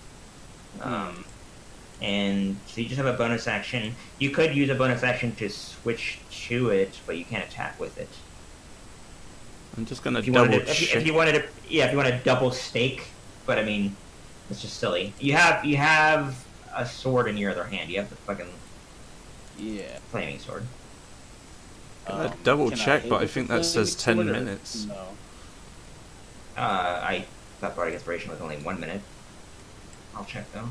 And so you just have a bonus action. You could use a bonus action to switch to it, but you can't attack with it. I'm just gonna If you double wanted to, check. if you wanted to, yeah, if you want to double stake, but I mean, it's just silly. You have a sword in your other hand. You have the fucking Yeah. flaming sword. Gonna double can check, hit but I with think the that says flaming 10 sword, or minutes. No. I thought Bardic Inspiration was only 1 minute. I'll check though.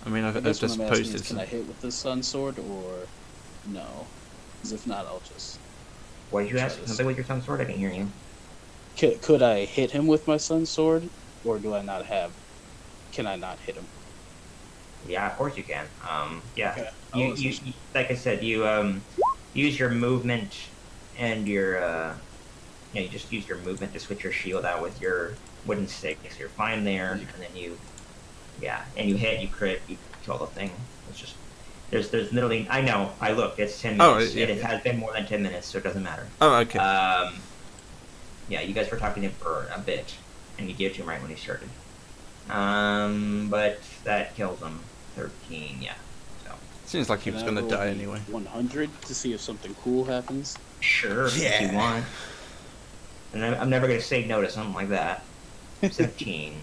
I mean, I I've guess what just I'm asking posted is, can I hit with the sun sword or no? Because if not, I'll just. What did you Try ask? this. Something with your sun sword? I didn't hear you. Could I hit him with my sun sword, or do I not have? Can I not hit him? Yeah, of course you can. Yeah. Okay. You like I said, you use your movement and your you just use your movement to switch your shield out with your wooden stick. So you're fine there, and then you and you hit, you crit, you kill the thing. It's just there's literally I know I looked, it's 10 Oh, minutes. yeah. It has been more than 10 minutes, so it doesn't matter. Oh, okay. Yeah, you guys were talking to him for a bit, and you gave it to him right when he started. But that kills him. 13, yeah. So Seems like he was gonna die anyway. 100 to see if something cool happens. sure, if you want. And I'm never gonna say no to something like that. 17.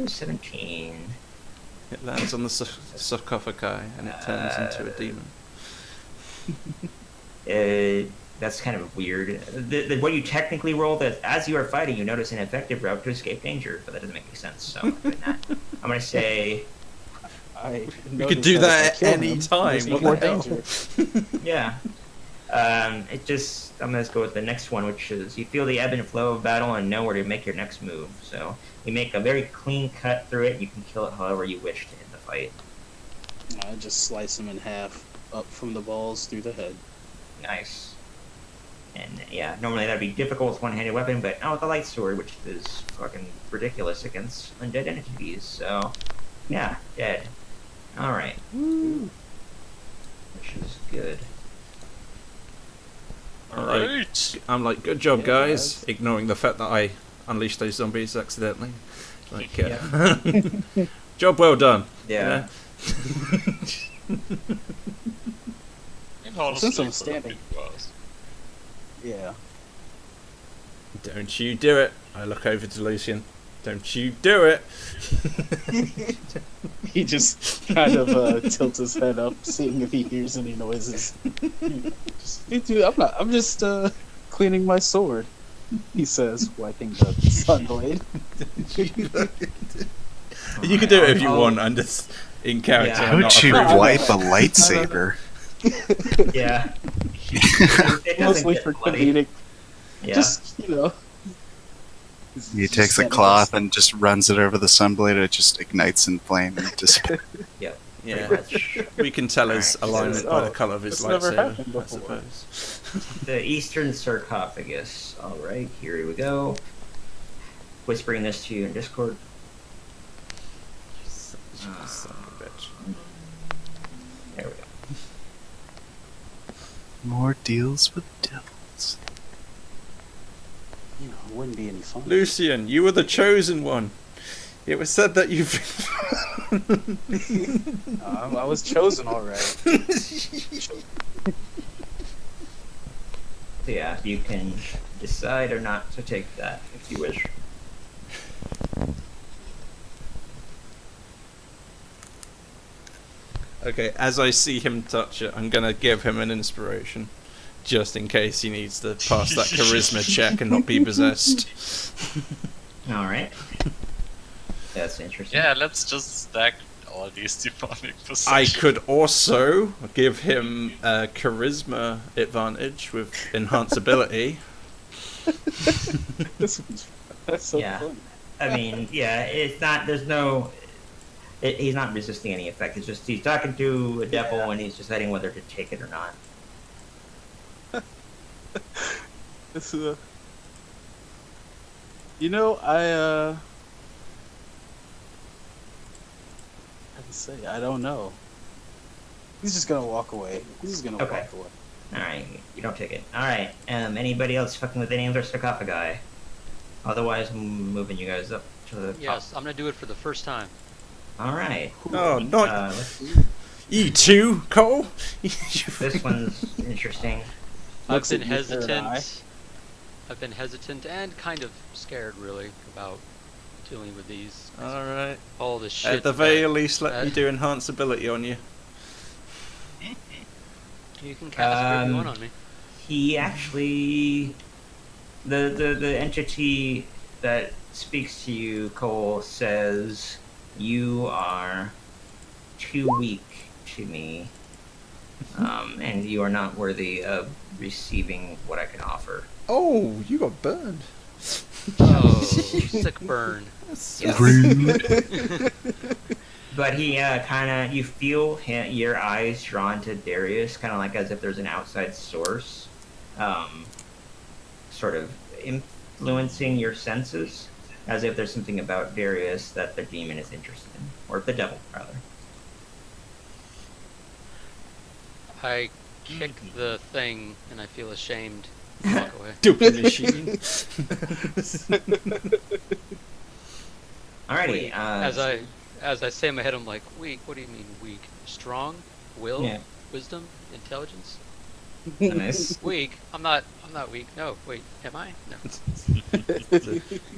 17. It lands on the sarcophagi and it turns into a demon. That's kind of weird. What you technically roll that as you are fighting, you notice an effective route to escape danger, but that doesn't make any sense. So I'm doing that. I'm gonna say, We could do that at any time. There's What more the hell? danger. yeah. I'm gonna go with the next one, which is you feel the ebb and flow of battle and know where to make your next move. So you make a very clean cut through it. You can kill it however you wish to end the fight. I just slice him in half, up from the balls through the head. Nice. And yeah, normally that'd be difficult with one-handed weapon, but not with a light sword, which is fucking ridiculous against undead entities. So yeah, dead. All right. Which is good. Alright. I'm like, good job, Yeah, guys. guys. Ignoring the fact that I unleashed those zombies accidentally. Like, Yeah. job well done. Yeah. In Hall of Since I'm Sleep, standing. Yeah. Don't you do it. I look over to Lucian. Don't you do it. He just kind of tilts his head up, seeing if he hears any noises. Dude, I'm just cleaning my sword, he says, wiping the sun blade. You can do it if you want, and just in character. Yeah. I'm not Don't you approving. wipe a lightsaber? Yeah. It doesn't Mostly get for bloody. comedic. Yeah. Just, you know. He Just takes a setting cloth us- and just runs it over the sunblade. It just ignites in flame and dissipates. Yeah. Yeah. Much. We can tell his Alright, alignment so- by the colour of his that's never lightsaber, happened I before. suppose. The Eastern Sarcophagus. Alright, here we go. Whispering this to you in Discord. Son of a bitch. There we go. More deals with devils. You know, it wouldn't be any fun. Lucian, you were the chosen one. It was said that you've. I was chosen already. So yeah, you can decide or not to take that if you wish. Okay, as I see him touch it, I'm gonna give him an inspiration, just in case he needs to pass that charisma check and not be possessed. Alright. That's interesting. Yeah, let's just stack all these demonic I possessions. could also give him a charisma advantage with enhanceability. That's so Yeah. funny. I mean, yeah, it's not, there's no, he's not resisting any effect. It's just, he's talking to a devil and he's deciding whether to take it or not. It's, you know, how to say, I don't know. He's just gonna walk away. He's just gonna Okay. walk away. Alright, you don't take it. Alright, anybody else fucking with any other sarcophagi? Otherwise, I'm moving you guys up to the top. Yes, I'm gonna do it for the first time. Alright. Oh, not Let's, you too, Cole. this one's interesting. I've Looks been at you with third eye. hesitant. I've been hesitant and kind of scared, really, about dealing with these. All right. All the shit. At the very that- least, let me that- do enhanceability on you. You can cast whatever you want on me. He actually, the entity that speaks to you, Cole, says you are too weak to me, and you are not worthy of receiving what I can offer. Oh, you got burned. Oh, sick burn. Yes. But he kind of, you feel your eyes drawn to Darius, kind of like as if there's an outside source, sort of influencing your senses, as if there's something about Darius that the demon is interested in, or the devil, rather. I kick the thing and I feel ashamed. and Walk away. Stupid machine. Alrighty. As I say in my head, I'm like, weak. What do you mean weak? Strong, will, Yeah. wisdom, intelligence. Nice. Weak. I'm not weak. No, wait. Am I? No.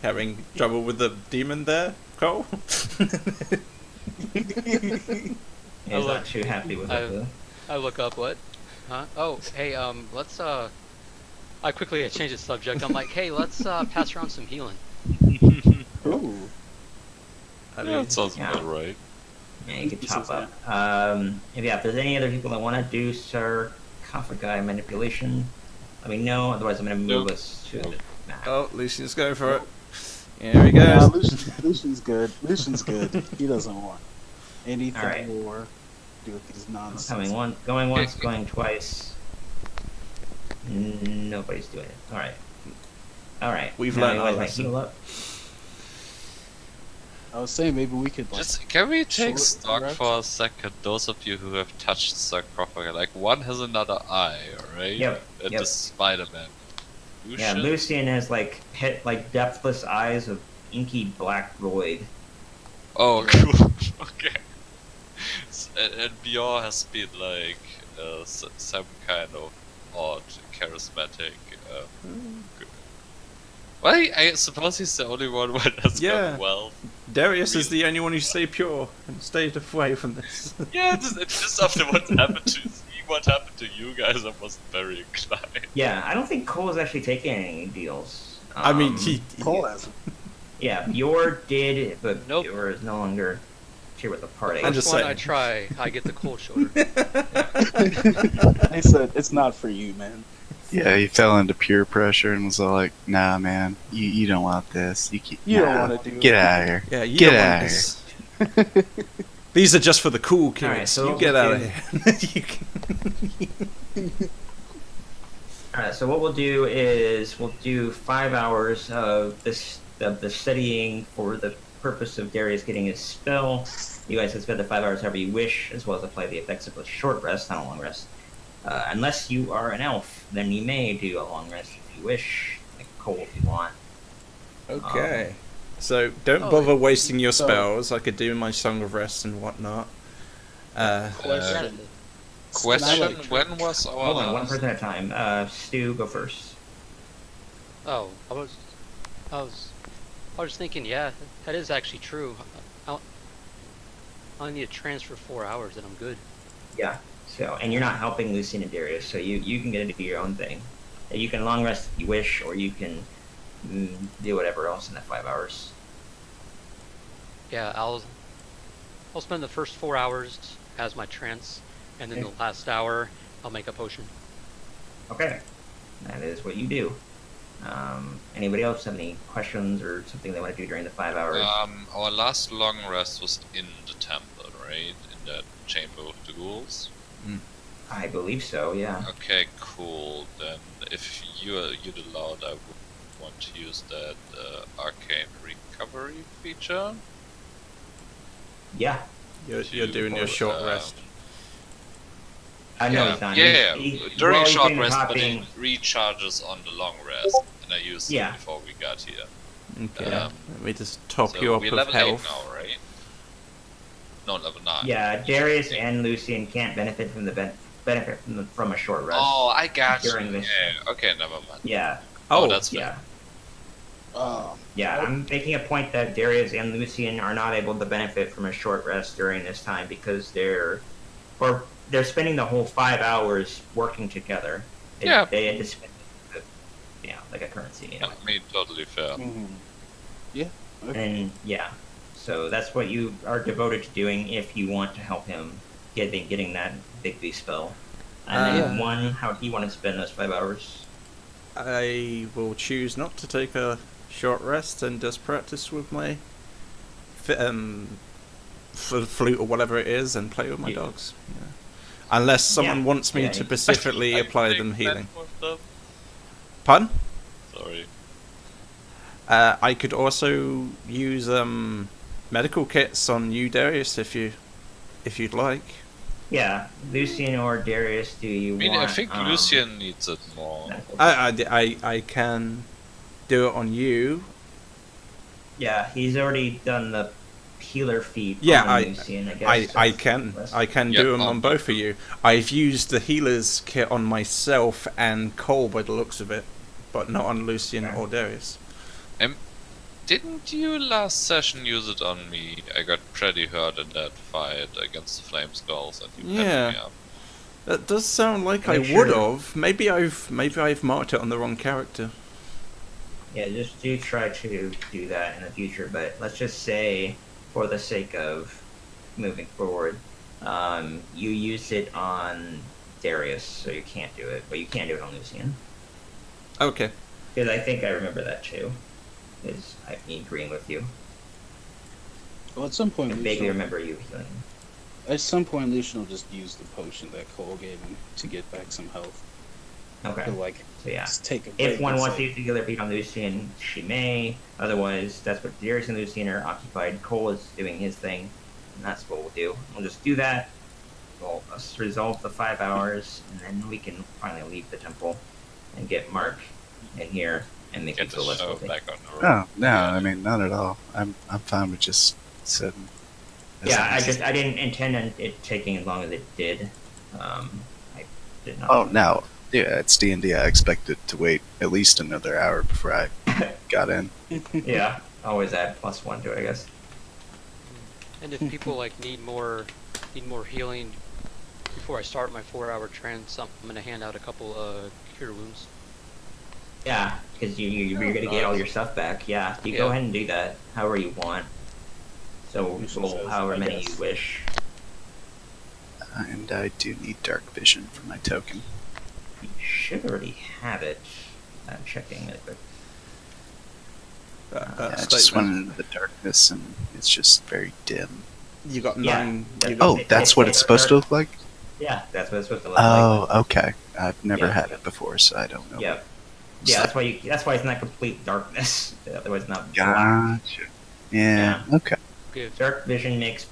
Having trouble with the demon there, Cole? He's not too happy with it, though. I look up. What? Huh? Oh, hey. Let's. I quickly change the subject. I'm like, hey, let's pass around some healing. Ooh. I Yeah, mean, that sounds Yeah. about right. Yeah, you could He top says up. If there's any other people that want to do sarcophagi manipulation, let me know. Otherwise, I'm going to move Nope. us to the map. oh, Lucian's going for it. Here he Yeah, goes. Lucian's good. Lucian's good. He doesn't want anything Alright. more to do with these nonsense. Coming once, going once, going twice. Nobody's doing it. All right. All right. We've Now learned you our guys might lesson. heal up. I was saying maybe we could like. Just can we take short stock rest? for a second? Those of you who have touched sarcophagi, like one has another eye, right? Yep, And yep. the Spider-Man. Yeah, Lucian has like depthless eyes of inky black void. Oh, cool. Okay. And Bior has been like some kind of odd, charismatic. Good. Well, I suppose he's the only one that has Yeah. gone well. Darius is the only one who stayed pure and stayed away from this. Yeah, just after what happened to you guys, I wasn't very inclined. Yeah, I don't think Cole's actually taken any deals. I mean, he Cole has. Yeah, Bjor did, but Nope. Bjor is no longer here with the party. I'm First just one saying. I try, I get the cold shoulder. They said it's not for you, man. Yeah, he fell into peer pressure and was all like, "Nah, man, you don't want this. You don't wanna do Get it." out of here. Yeah, you Get don't out want of this. These are just for the cool kids. Alright, so you what get we'll out of do- here. You can- Alright, so what we'll do is we'll do 5 hours of the studying for the purpose of Darius getting his spell. You guys can spend the 5 hours however you wish, as well as apply the effects of a short rest, not a long rest. Unless you are an elf, then you may do a long rest if you wish, like Cole if you want. Okay. So don't Oh, bother wasting your so- spells. I could do my Song of Rest and whatnot. Question. Question: like- When was our Hold on, one last? person at a time. Stu, go first. Oh, I was thinking, yeah, that is actually true. I only need to transfer 4 hours and I'm good. Yeah. So, and you're not helping Lucian and Darius, so you can get to do your own thing. You can long rest if you wish, or you can do whatever else in that 5 hours. Yeah, I'll spend the first 4 hours as my trance, and then Okay. the last hour I'll make a potion. Okay. That is what you do. Anybody else have any questions or something they want to do during the 5 hours? Our last long rest was in the temple, right? In that chamber with the ghouls. I believe so, yeah. Okay, cool. Then, if you'd allowed, I would want to use that arcane recovery feature. Yeah. You're doing your short rest. I know he's not. Yeah. During while he's short doing the rest, but hopping- it recharges on the long rest, and I used Yeah. it before we got here. Okay. Yeah. Let me just top So you up we're with level health. 8 now, right? No, level 9. Yeah, Darius and Lucian can't benefit from the benefit from a short rest. Oh, I got you. During this- Yeah. Okay, never mind. Yeah, Oh, Oh, that's yeah. Um, Yeah, I'm making a point that Darius and Lucian are not able to benefit from a short rest during this time because they're spending the whole 5 hours working together. Yeah. They had to spend, like a currency, you know. I mean, totally fair. mhm. Yeah. Okay. And yeah, so that's what you are devoted to doing if you want to help him getting that big B spell. And then how do you want to spend those 5 hours? I will choose not to take a short rest and just practice with my flute or whatever it is and play with my Yeah. dogs. Yeah. Unless someone Yeah. wants me Yeah. to specifically apply think them that healing. was the- Pardon? Sorry. I could also use medical kits on you, Darius, if you'd like. Yeah, Lucian or Darius, do you I mean, want? I think Lucian needs it more. medical- I can do it on you. Yeah, he's already done the healer feat. Yeah, on Lucian, I guess. I can Yeah, do them on both of you. I've used the healer's kit on myself and Cole by the looks of it, but not on Lucian Okay. or Darius. Didn't you last session use it on me? I got pretty hurt in that fight against the Flame Skulls, and you Yeah. kept me up. That does sound like I Make would sure- have. Maybe I've marked it on the wrong character. Yeah, just do try to do that in the future, but let's just say, for the sake of moving forward, you used it on Darius, so you can't do it, but you can do it on Lucian. Okay. Because I think I remember that too. Is me agreeing with you. Well, at some I point, vaguely Lucian, remember you healing. at some point, Lucian will just use the potion that Cole gave him to get back some health. Okay. He'll, like, So yeah. just take a break. If one and wants say, to use the healer beat on Lucian, she may. Otherwise, that's what Darius and Lucian are occupied. Cole is doing his thing, and that's what we'll do. We'll just do that. We'll resolve the 5 hours, and then we can finally leave the temple and get Mark in here and make Get it the feel less show guilty. back on the road. Oh no, I mean not at all. I'm fine with just sitting. As Yeah, long as- I didn't intend on it taking as long as it did. I did not. Oh no, yeah, it's D&D. I expected to wait at least another hour before I got in. Yeah, always add +1 to it, I guess. And if people like need more healing before I start my 4-hour trance, I'm gonna hand out a couple cure wounds. Yeah, because you're gonna get all your stuff back. Yeah, you go Yeah. ahead and do that however you want. So Lucian roll says, however "I many guess." you wish. And I do need dark vision for my token. You should already have it. I'm checking it, but Yeah, I Statement. just went into the darkness and it's just very dim. You got Yeah. 9. You Oh, got, that's what it's supposed to look like? yeah, that's what it's supposed to look Oh, like. okay. I've never Yeah. had it before, so I don't know. Yeah. Yeah, that's why you. That's why it's not complete darkness. Otherwise, it's not black. Gotcha. Yeah, okay. Good. Dark vision makes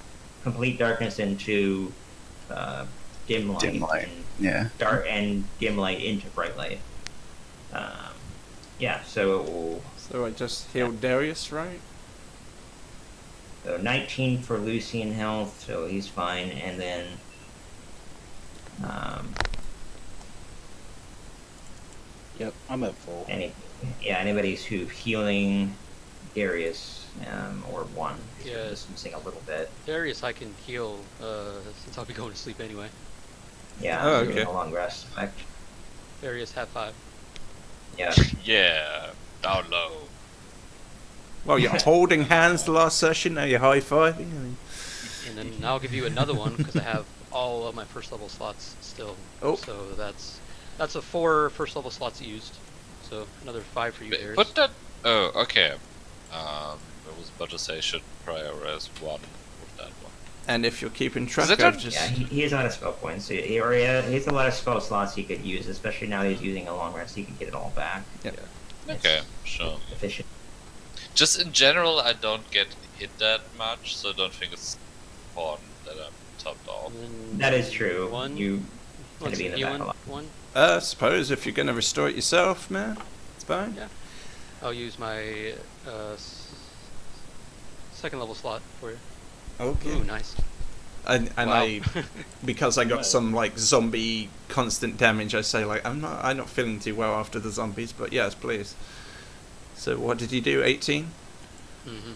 complete darkness into dim light. Dim light. And Yeah. dark and dim light into bright light. Yeah. So so I just healed Darius, right? 19 for Lucian health, so he's fine, and then Yep, I'm at full. anybody's who healing Darius or one is Yeah. distancing a little bit. Darius, I can heal since I'll be going to sleep anyway. Yeah, Oh, you're okay. in a long rest effect. Darius, have 5. Yeah. Yeah, down low. Well, you're holding hands the last session, now you're high-fiving. I mean, And then I'll give you another one because I have all of my first level slots still. Oh. So that's a 4 first level slots used. So another 5 for you, Darius. Put that. Oh, okay. I was about to say I should prioritize one with that one. and if you're keeping track it of not- just... Yeah, he has a lot of spell points. So he has a lot of spell slots he could use, especially now that he's using a long rest. He can get it all back. Okay, sure. Efficient. Just in general, I don't get hit that much, so I don't think it's important that I'm topped off. And then That is true. One. You want to be in some the back healing? a lot. 1. I suppose if you're going to restore it yourself, man, it's fine. Yeah. I'll use my second level slot for you. Okay. Ooh, nice. And Wow. I, because I got some like zombie constant damage, I say like I'm not feeling too well after the zombies, but yes, please. So what did you do? 18? hmm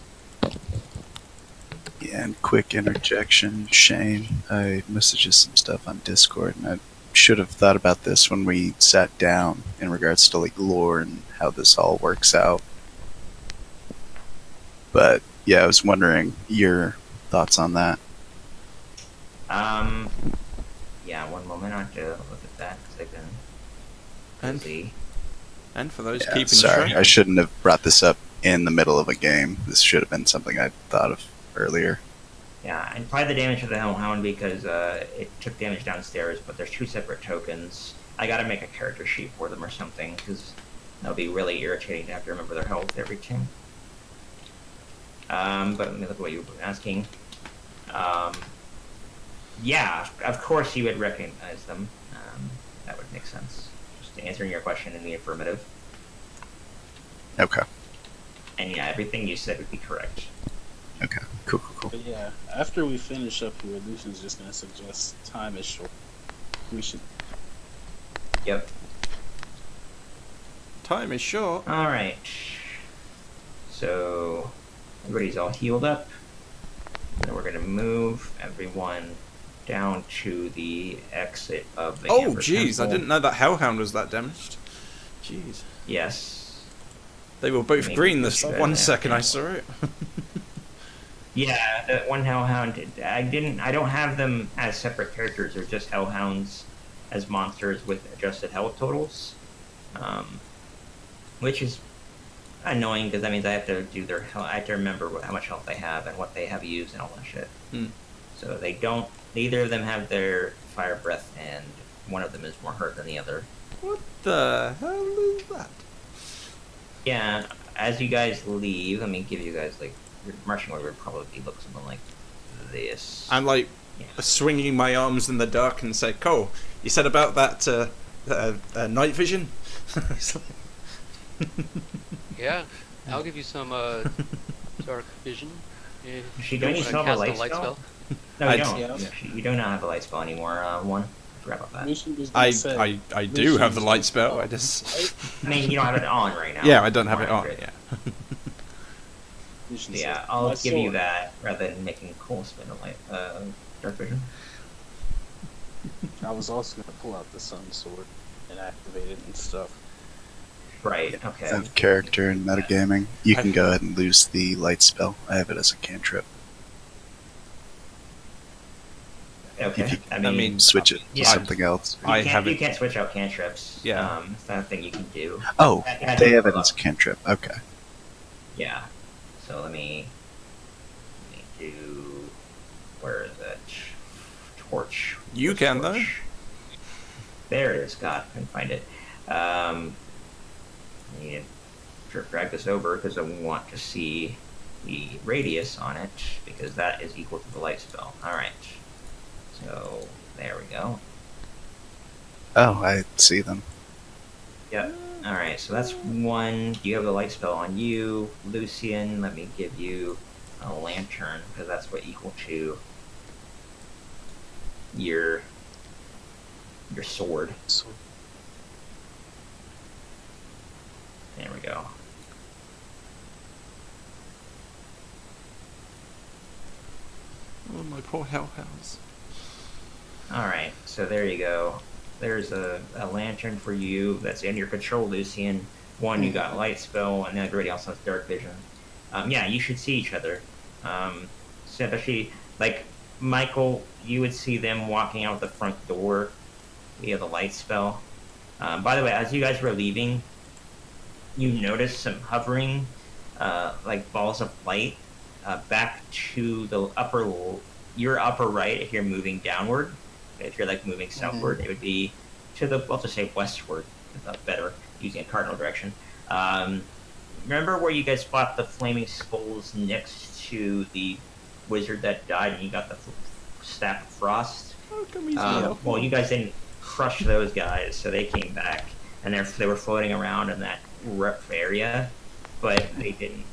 Yeah, and quick interjection, Shane. I messaged you some stuff on Discord, and I should have thought about this when we sat down in regards to like lore and how this all works out. But yeah, I was wondering your thoughts on that. Yeah, one moment. I have to look at that because I've been And busy. and for those Yeah, keeping sorry, track, I shouldn't have brought this up in the middle of a game. This should have been something I thought of earlier. Yeah, and apply the damage to the Hellhound because it took damage downstairs, but there's 2 separate tokens. I gotta make a character sheet for them or something because that'll be really irritating to have to remember their health every time. But let me look at what you were asking. Yeah, of course you would recognize them. That would make sense. Just answering your question in the affirmative. Okay. And yeah, everything you said would be correct. Okay. Cool. Cool. Cool. But yeah, after we finish up here, Lucian's just gonna suggest time is short. We should. Yep. time is short. Alright. So, everybody's all healed up. Then we're gonna move everyone down to the exit of the Oh, Amber jeez, I Temple. didn't know that Hellhound was that damaged. Jeez. Yes. They were both Maybe green we this should, 1 yeah. second I saw it. Yeah, the one Hellhound. I don't have them as separate characters. They're just Hellhounds as monsters with adjusted health totals, which is annoying because that means I have to do their health. I have to remember how much health they have and what they have used and all that shit. Hmm. So they don't. Neither of them have their fire breath, and one of them is more hurt than the other. What the hell is that? Yeah. As you guys leave, let me give you guys like your marching order would probably look something like this. I'm like Yeah. swinging my arms in the dark and say, Cole, you said about that night vision? It's like- Yeah, I'll give you some dark vision. If She don't you even wanna have a cast light spell? No, I- you don't. Yeah. You do not have a light spell anymore. One. I forgot about that. Lucian was gonna say, I do have the light spell, I just... I mean, you don't have it on right now. Yeah, I don't have it on, 400. yeah. Lucian So yeah, says, I'll "My give you sword." that rather than making Cole spin a light, dark vision. I was also gonna pull out the sun sword and activate it and stuff. Right. Okay. Of character and metagaming, you can go ahead and lose the light spell. I have it as a cantrip. Okay. If you- I I mean, mean, Switch it to Yeah. something else. you I can't, haven't. you can't switch out cantrips. Yeah. It's not a thing you can do. Oh, It has they to have be it as a cantrip. Okay. Yeah. So let me do. Where is it? Torch. You Where's can, torch? There it is. God, couldn't find it. I need to drag this over because I want to see the radius on it because that is equal to the light spell. All right. So there we go. Oh, I see them. Yep. All right. So that's one. You have the light spell on you, Lucian. Let me give you a lantern because that's what equal to your sword. So, There we go. Oh, my poor hellhounds. All right. So there you go. There's a lantern for you that's in your control, Lucian. One, you got light spell, and then everybody else has dark vision. Yeah, you should see each other. Especially like Michael, you would see them walking out the front door via the light spell. By the way, as you guys were leaving, you noticed some hovering, like balls of light, back to the your upper right. If you're moving downward, if you're like moving southward, it would be to the, well, to say westward, if that's better, using a cardinal direction. Remember where you guys fought the flaming skulls next to the wizard that died, and you got the staff of frost? How come he's Well, you guys didn't crush those guys, so they came back, and they were floating around in that rough area, but they didn't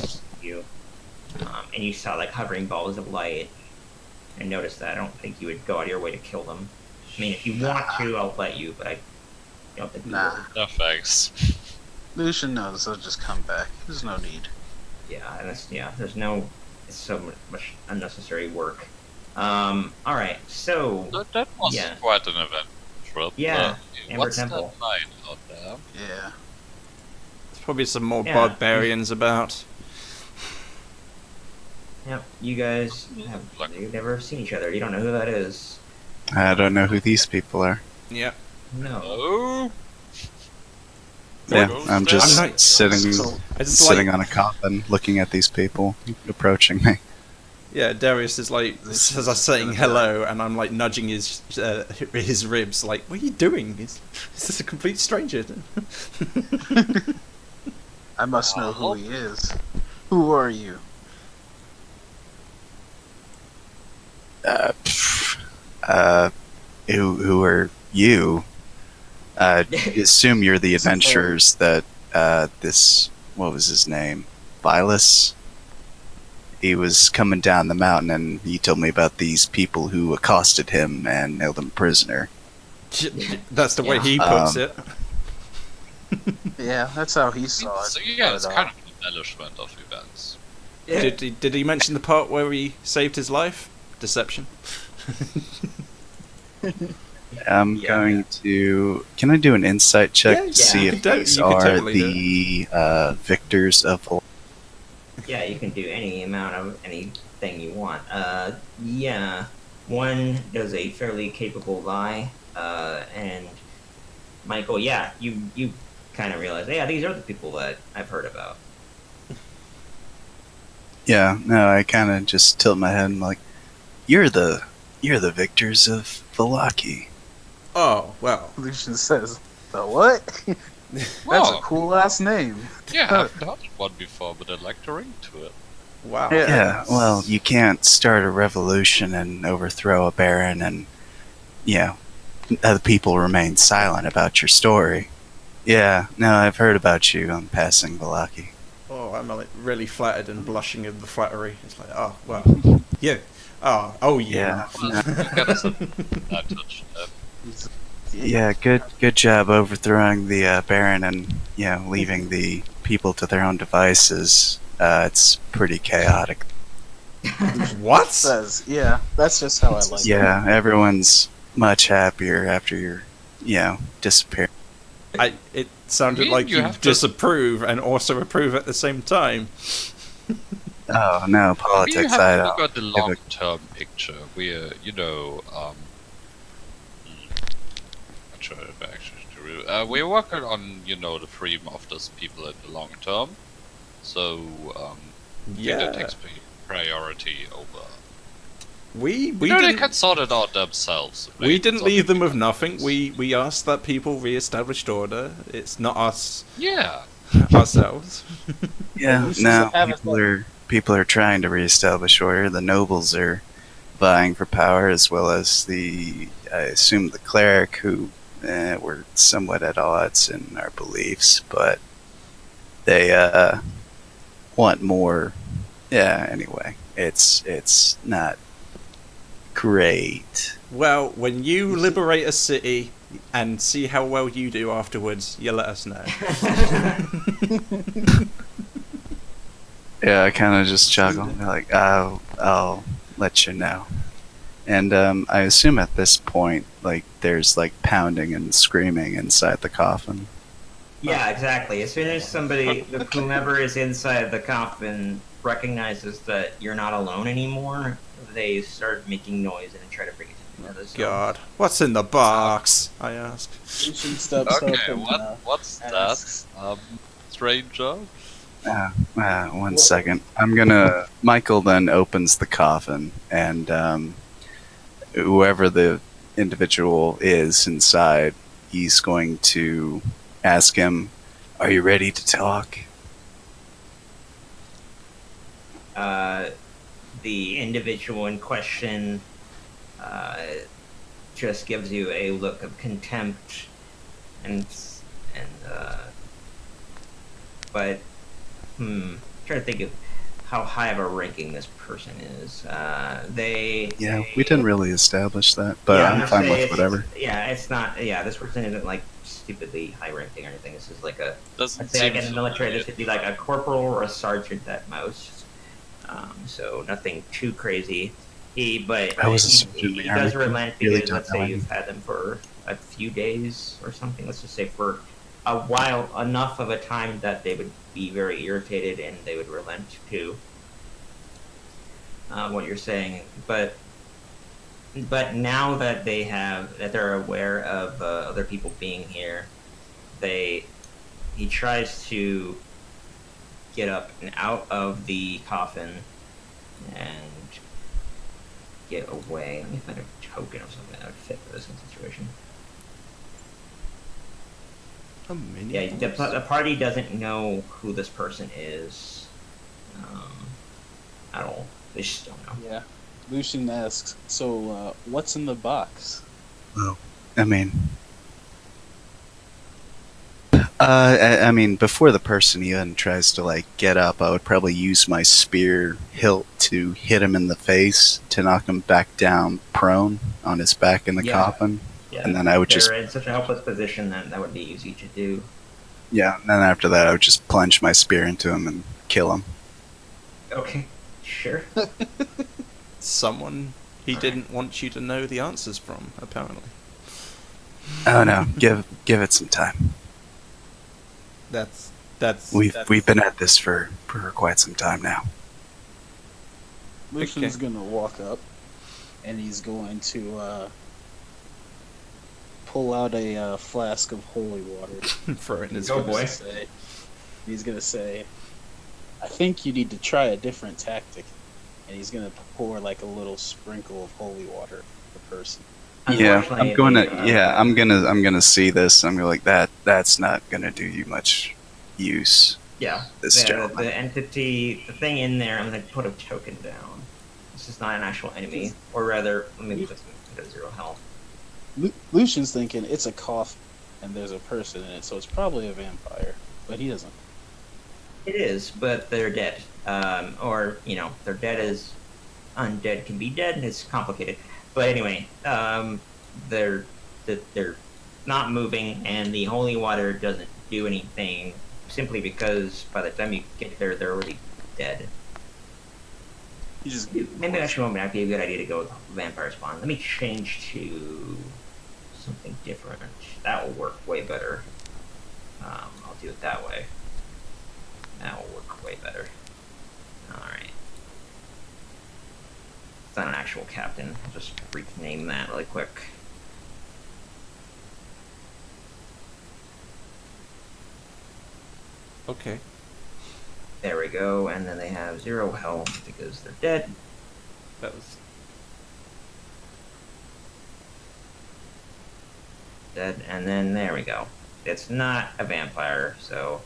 see you. And you saw like hovering balls of light, and noticed that. I don't think you would go out of your way to kill them. I mean, if you want to, I'll let you, but I don't think you Nah. would. No thanks. Lucian knows I'll just come back. There's no need. Yeah, and there's no, it's so much unnecessary work. All right, so That was Yeah. quite an event trip. Yeah, Amber What's Temple. that line out there? Yeah. There's probably some more Yeah. barbarians about. yep, you guys you've never seen each other. You don't know who that is. I don't know who these people are. Yeah. No. Oh, Yeah, Ghost I'm just I'm not- sitting So, I just sitting like. on a coffin, looking at these people approaching me. Yeah, Darius is like, This as I'm is saying gonna hello, and I'm like nudging his ribs, like, what are you doing? Is this a complete stranger? I must know who he is. Who are you? Pff, who are you? Assume you're the adventurers that this, what was his name, Vilas? He was coming down the mountain, and he told me about these people who accosted him and held him prisoner. That's the way Yeah. he puts it. Yeah, that's how he saw it. so yeah, it's But, kind of an embellishment of events. Did he mention the part where he saved his life? Deception. I'm Yeah. going to. Can I do an insight check Yeah, to see you if could these you could are totally do the victors of? Yeah, you can do any amount of anything you want. Yeah, one does a fairly capable lie, and Michael, yeah, you kind of realize, yeah, these are the people that I've heard about. Yeah, no, I kind of just tilt my head and like, you're the victors of Valaki. Oh, well. Lucian says, the what? That's Well, a cool ass name. yeah, I haven't heard one before, but I like the ring to it. Wow. Yeah. Yeah, well, you can't start a revolution and overthrow a baron and, other people remain silent about your story. Yeah, no, I've heard about you on passing Valaki. Oh, I'm like really flattered and blushing of the flattery. It's like, oh, well. Yeah. Oh, yeah. Well, you got us an advantage. Yeah, good job overthrowing the baron and, leaving the people to their own devices. It's pretty chaotic. What? Says, yeah, that's just how I like it. Yeah, everyone's much happier after your, disappearance. It sounded Really? like You you have to- disapprove and also approve at the same time. Oh no, politics. We I have to don't. look at the give a- long-term picture. We're, not sure if actually we're working on, the freedom of those people in the long term. So, I think that takes priority over. We They didn't can sort it out themselves. we Like, didn't it's leave them with something nothing. like We asked that people re-established order. It's not us yeah. ourselves. Yeah, We should no. have it People are trying to reestablish order. The nobles are vying for power, as well as I assume the cleric, who were somewhat at odds in our beliefs, but they want more. Yeah. Anyway, it's not great. Well, when you liberate a city and see how well you do afterwards, you let us know. Yeah, I kind of just chuckle. Like, I'll let you know. And I assume at this point, like, there's like pounding and screaming inside the coffin. Yeah, exactly. As soon as whomever is inside the coffin recognizes that you're not alone anymore, they start making noise and try to bring it together. So. God, what's in the box? I ask. Lucian steps up Okay, and what's asks, that? Stranger? One second. Michael then opens the coffin, and whoever the individual is inside, he's going to ask him, "Are you ready to talk?" The individual in question just gives you a look of contempt, but I'm trying to think of how high of a ranking this person is. Yeah, we didn't really establish that, but Yeah, I'm gonna fine say with it's- whatever. Yeah, it's not. Yeah, this person isn't like stupidly high ranking or anything. This is like a. Doesn't I'd say like seem in the military, familiar. this would be like a corporal or a sergeant at most. So nothing too crazy. But I was a he sergeant in the does army. relent Really because don't let's know say you've had them for a few days or something. Let's just say for a while, enough of a time that they would be very irritated and they would relent to what you're saying. But now that they're aware of other people being here, he tries to get up and out of the coffin and get away. Let me find a token or something that would fit for this situation. A mini Yeah, the box? party doesn't know who this person is at all. They just don't know. Yeah. Lucian asks, so what's in the box? I mean, I mean, before the person even tries to like get up, I would probably use my spear hilt to hit him in the face to knock him back down, prone on his back in the Yeah. coffin. Yeah, And then I would they're just, in such a helpless position that would be easy to do. yeah. And then after that, I would just plunge my spear into him and kill him. Okay, sure. Someone he didn't want you to know the answers from, apparently. Oh no, give it some time. That's We've been at this for quite some time now. Lucian's gonna walk up, and he's going to pull out a flask of holy water. throw it in his Go, face. boy. He's gonna say, "I think you need to try a different tactic," and he's gonna pour like a little sprinkle of holy water per person. Yeah, Unfortunately, I'm gonna see this. I'm gonna like that's not gonna do you much use. Yeah, This the gentleman. entity, the thing in there, I'm going to put a token down. This is not an actual enemy, or rather, let me put it at 0 health. Lucian's thinking it's a coffin, and there's a person in it, so it's probably a vampire, but he doesn't. It is, but they're dead. Or, they're dead as undead can be dead, and it's complicated. But anyway, they're not moving, and the holy water doesn't do anything, simply because by the time you get there, they're already dead. He just Maybe actually might be a good idea to go with vampire spawn. Let me change to something different. That will work way better. I'll do it that way. That will work way better. Alright. It's not an actual captain. I'll just rename that really quick. Okay. There we go, and then they have 0 health because they're dead. That was Dead, and then there we go. It's not a vampire, so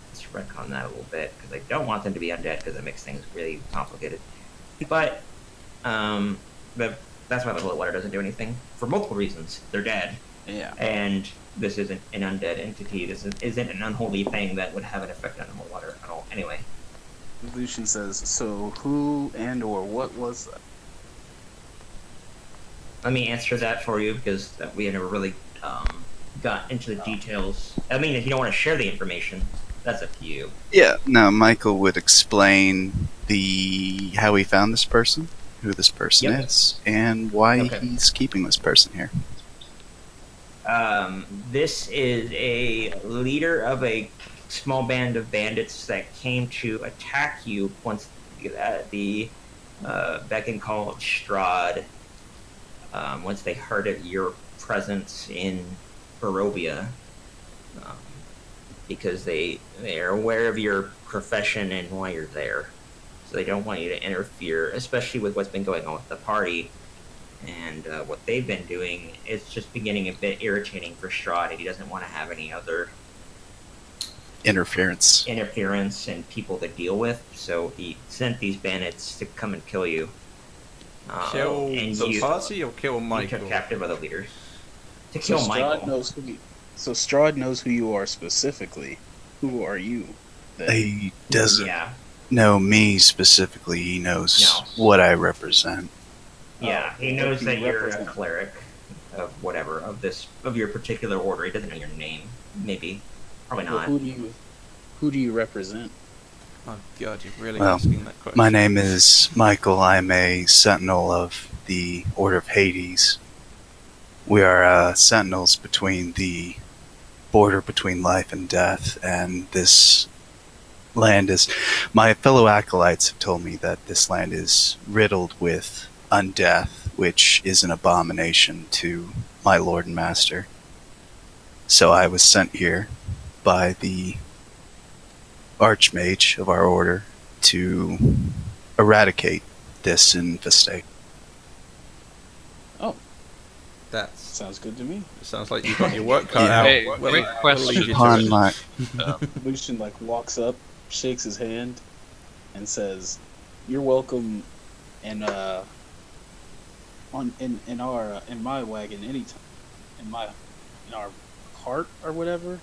let's retcon that a little bit because I don't want them to be undead because it makes things really complicated. But that's why the bullet water doesn't do anything for multiple reasons. They're dead, Yeah. and this isn't an undead entity. This isn't an unholy thing that would have an effect on holy water at all. Anyway, Lucian says, so who and or what was that? let me answer that for you because we never really got into the details. I mean, if you don't want to share the information, that's up to you. Yeah, no, Michael would explain how he found this person, who this person Yep. is, and why Okay. he's keeping this person here. This is a leader of a small band of bandits that came to attack you once the beck and call of Strahd. Once they heard of your presence in Barovia, because they are aware of your profession and why you're there, so they don't want you to interfere, especially with what's been going on with the party. And what they've been doing is just beginning a bit irritating for Strahd, and he doesn't want to have any other Interference. interference and people to deal with. So he sent these bandits to come and kill you. kill and the you, party or kill you Michael? took captive other leaders to So kill Michael. Strahd knows who you are specifically. Who are you? Then? He doesn't Yeah, know me specifically. He knows No. what I represent. yeah. He what knows do that you you're a represent? cleric of whatever of your particular order. He doesn't know your name. Maybe, probably Well, not. who do you represent? Oh god, you're really Well, asking that question. My name is Michael. I'm a sentinel of the Order of Hades. We are sentinels between the border between life and death, and this land is. My fellow acolytes have told me that this land is riddled with undeath, which is an abomination to my lord and master. So I was sent here by the Archmage of our order to eradicate this infestation. That's Sounds good to me. sounds like you got your work cut Yeah. out. Hey, We'll- quick we'll question. leave you to Upon it. my Lucian walks up, shakes his hand, and says, "You're welcome, and in my wagon anytime, in our cart or whatever."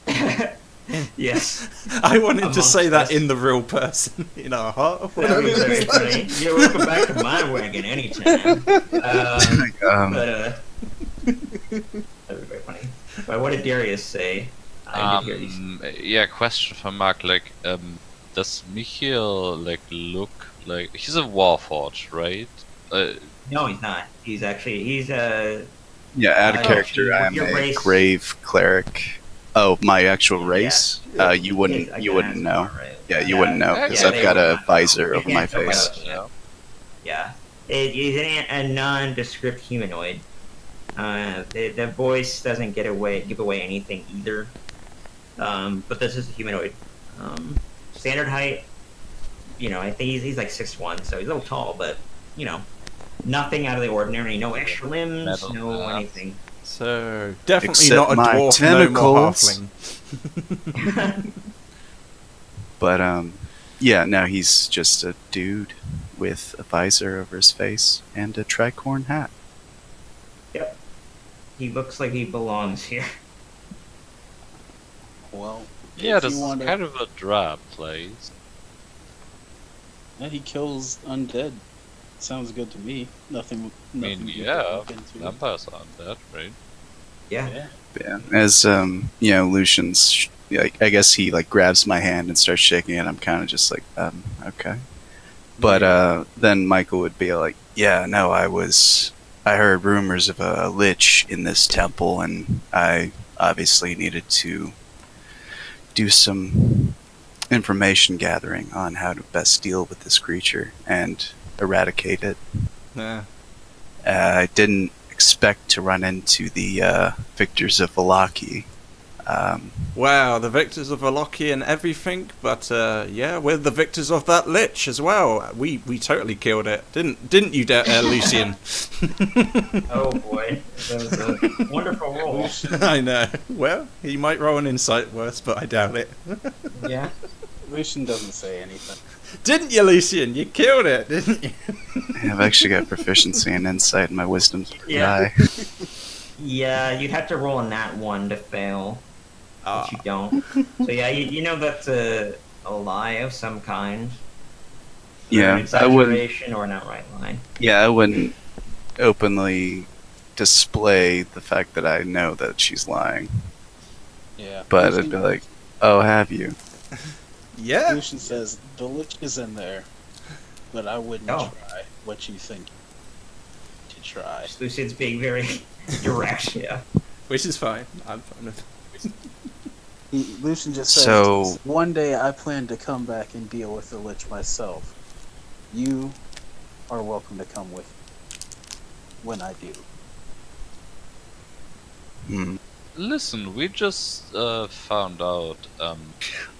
Yes. I wanted to Amongst say that us. in the real person, in our heart. Or That whatever. was very funny. You're welcome back to my wagon anytime. But that was very funny. But what did Darius say? I did hear these. Yeah, question for Mark. Like, does Michiel look like he's a Warforged, right? No, he's not. He's yeah, out of Oh, character. your I'm a race. grave cleric. Oh, my actual race? You wouldn't. You wouldn't know. Yeah, you wouldn't know because Yeah, I've they got would a not know. visor You over my can't tell by face. looking at it. Yeah, he's a nondescript humanoid. The voice doesn't give away anything either. But this is a humanoid. Standard height. I think he's like 6'1", so he's a little tall, but nothing out of the ordinary. No extra limbs, Metal no mask. anything. So definitely Except not a my dwarf, no more tentacles. halfling. But yeah, no, he's just a dude with a visor over his face and a tricorn hat. Yep. He looks like he belongs here. Well, Yeah, if this you is want kind of a drab place. he kills undead. Sounds good to me. Nothing. mean, nothing you yeah, can look into. Vampires aren't that, right? Yeah. Yeah. Yeah, as Lucian's, I guess he grabs my hand and starts shaking it. I'm kind of just like, okay. But then Michael would be like, yeah, no, I heard rumors of a lich in this temple, and I obviously needed to do some information gathering on how to best deal with this creature and eradicate it. Yeah. I didn't expect to run into the victors of Valaki. Wow, the victors of Valoki and everything, but yeah, we're the victors of that lich as well. We totally killed it, didn't you, Lucian? Oh boy, that was a wonderful roll. I know. Well, he might roll an insight worse, but I doubt it. Yeah. Lucian doesn't say anything. Didn't you, Lucian? You killed it, didn't you? I've actually got proficiency in insight, and my wisdom's pretty Yeah. high. Yeah, you'd have to roll a nat 1 to fail, Ah. which you don't. So yeah, you know that's a lie of some kind. Yeah, An I wouldn't. exaggeration or an outright lie. Yeah, I wouldn't openly display the fact that I know that she's lying, Yeah. but I'd be like, "Oh, have you?" Yeah. Lucian says the lich is in there, but I wouldn't Oh. try what you think to try. Lucian's being very direct, yeah. Which is fine. I'm fine with it. Lucian just says, So- one day I plan to come back and deal with the lich myself. You are welcome to come with me when I do. Hmm. Listen, we just found out.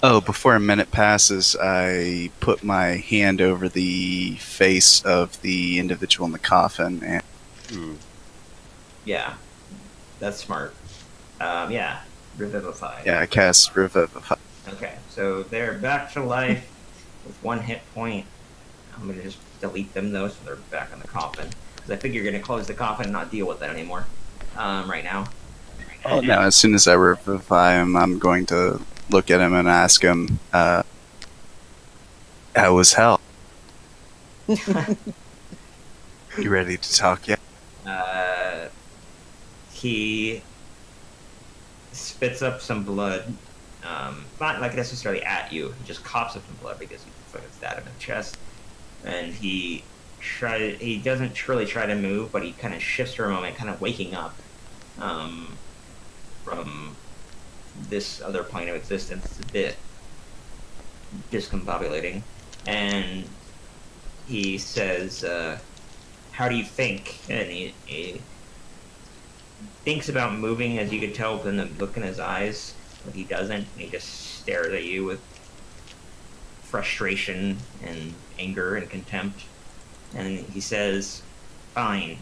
Oh, before a minute passes, I put my hand over the face of the individual in the coffin, and Yeah. That's smart. Yeah. Revivify. yeah, I cast Revivify. Okay, so they're back to life with 1 hit point. I'm gonna just delete them though, so they're back on the coffin. Because I figure you're gonna close the coffin and not deal with that anymore. Right now. Oh, now, as soon as I revivify him, I'm going to look at him and ask him, "How was hell? You ready to talk yet?" He spits up some blood. Not like necessarily at you. He just coughs up some blood because he fucking stabbed him in the chest. And he doesn't really try to move, but he kind of shifts for a moment, kind of waking up from this other plane of existence. It's a bit discombobulating. And he says, "How do you think?" And he thinks about moving, as you could tell from the look in his eyes, but he doesn't. And he just stares at you with frustration and anger and contempt. And he says, "Fine.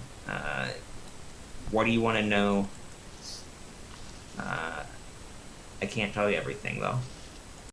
What do you want to know? I can't tell you everything, though."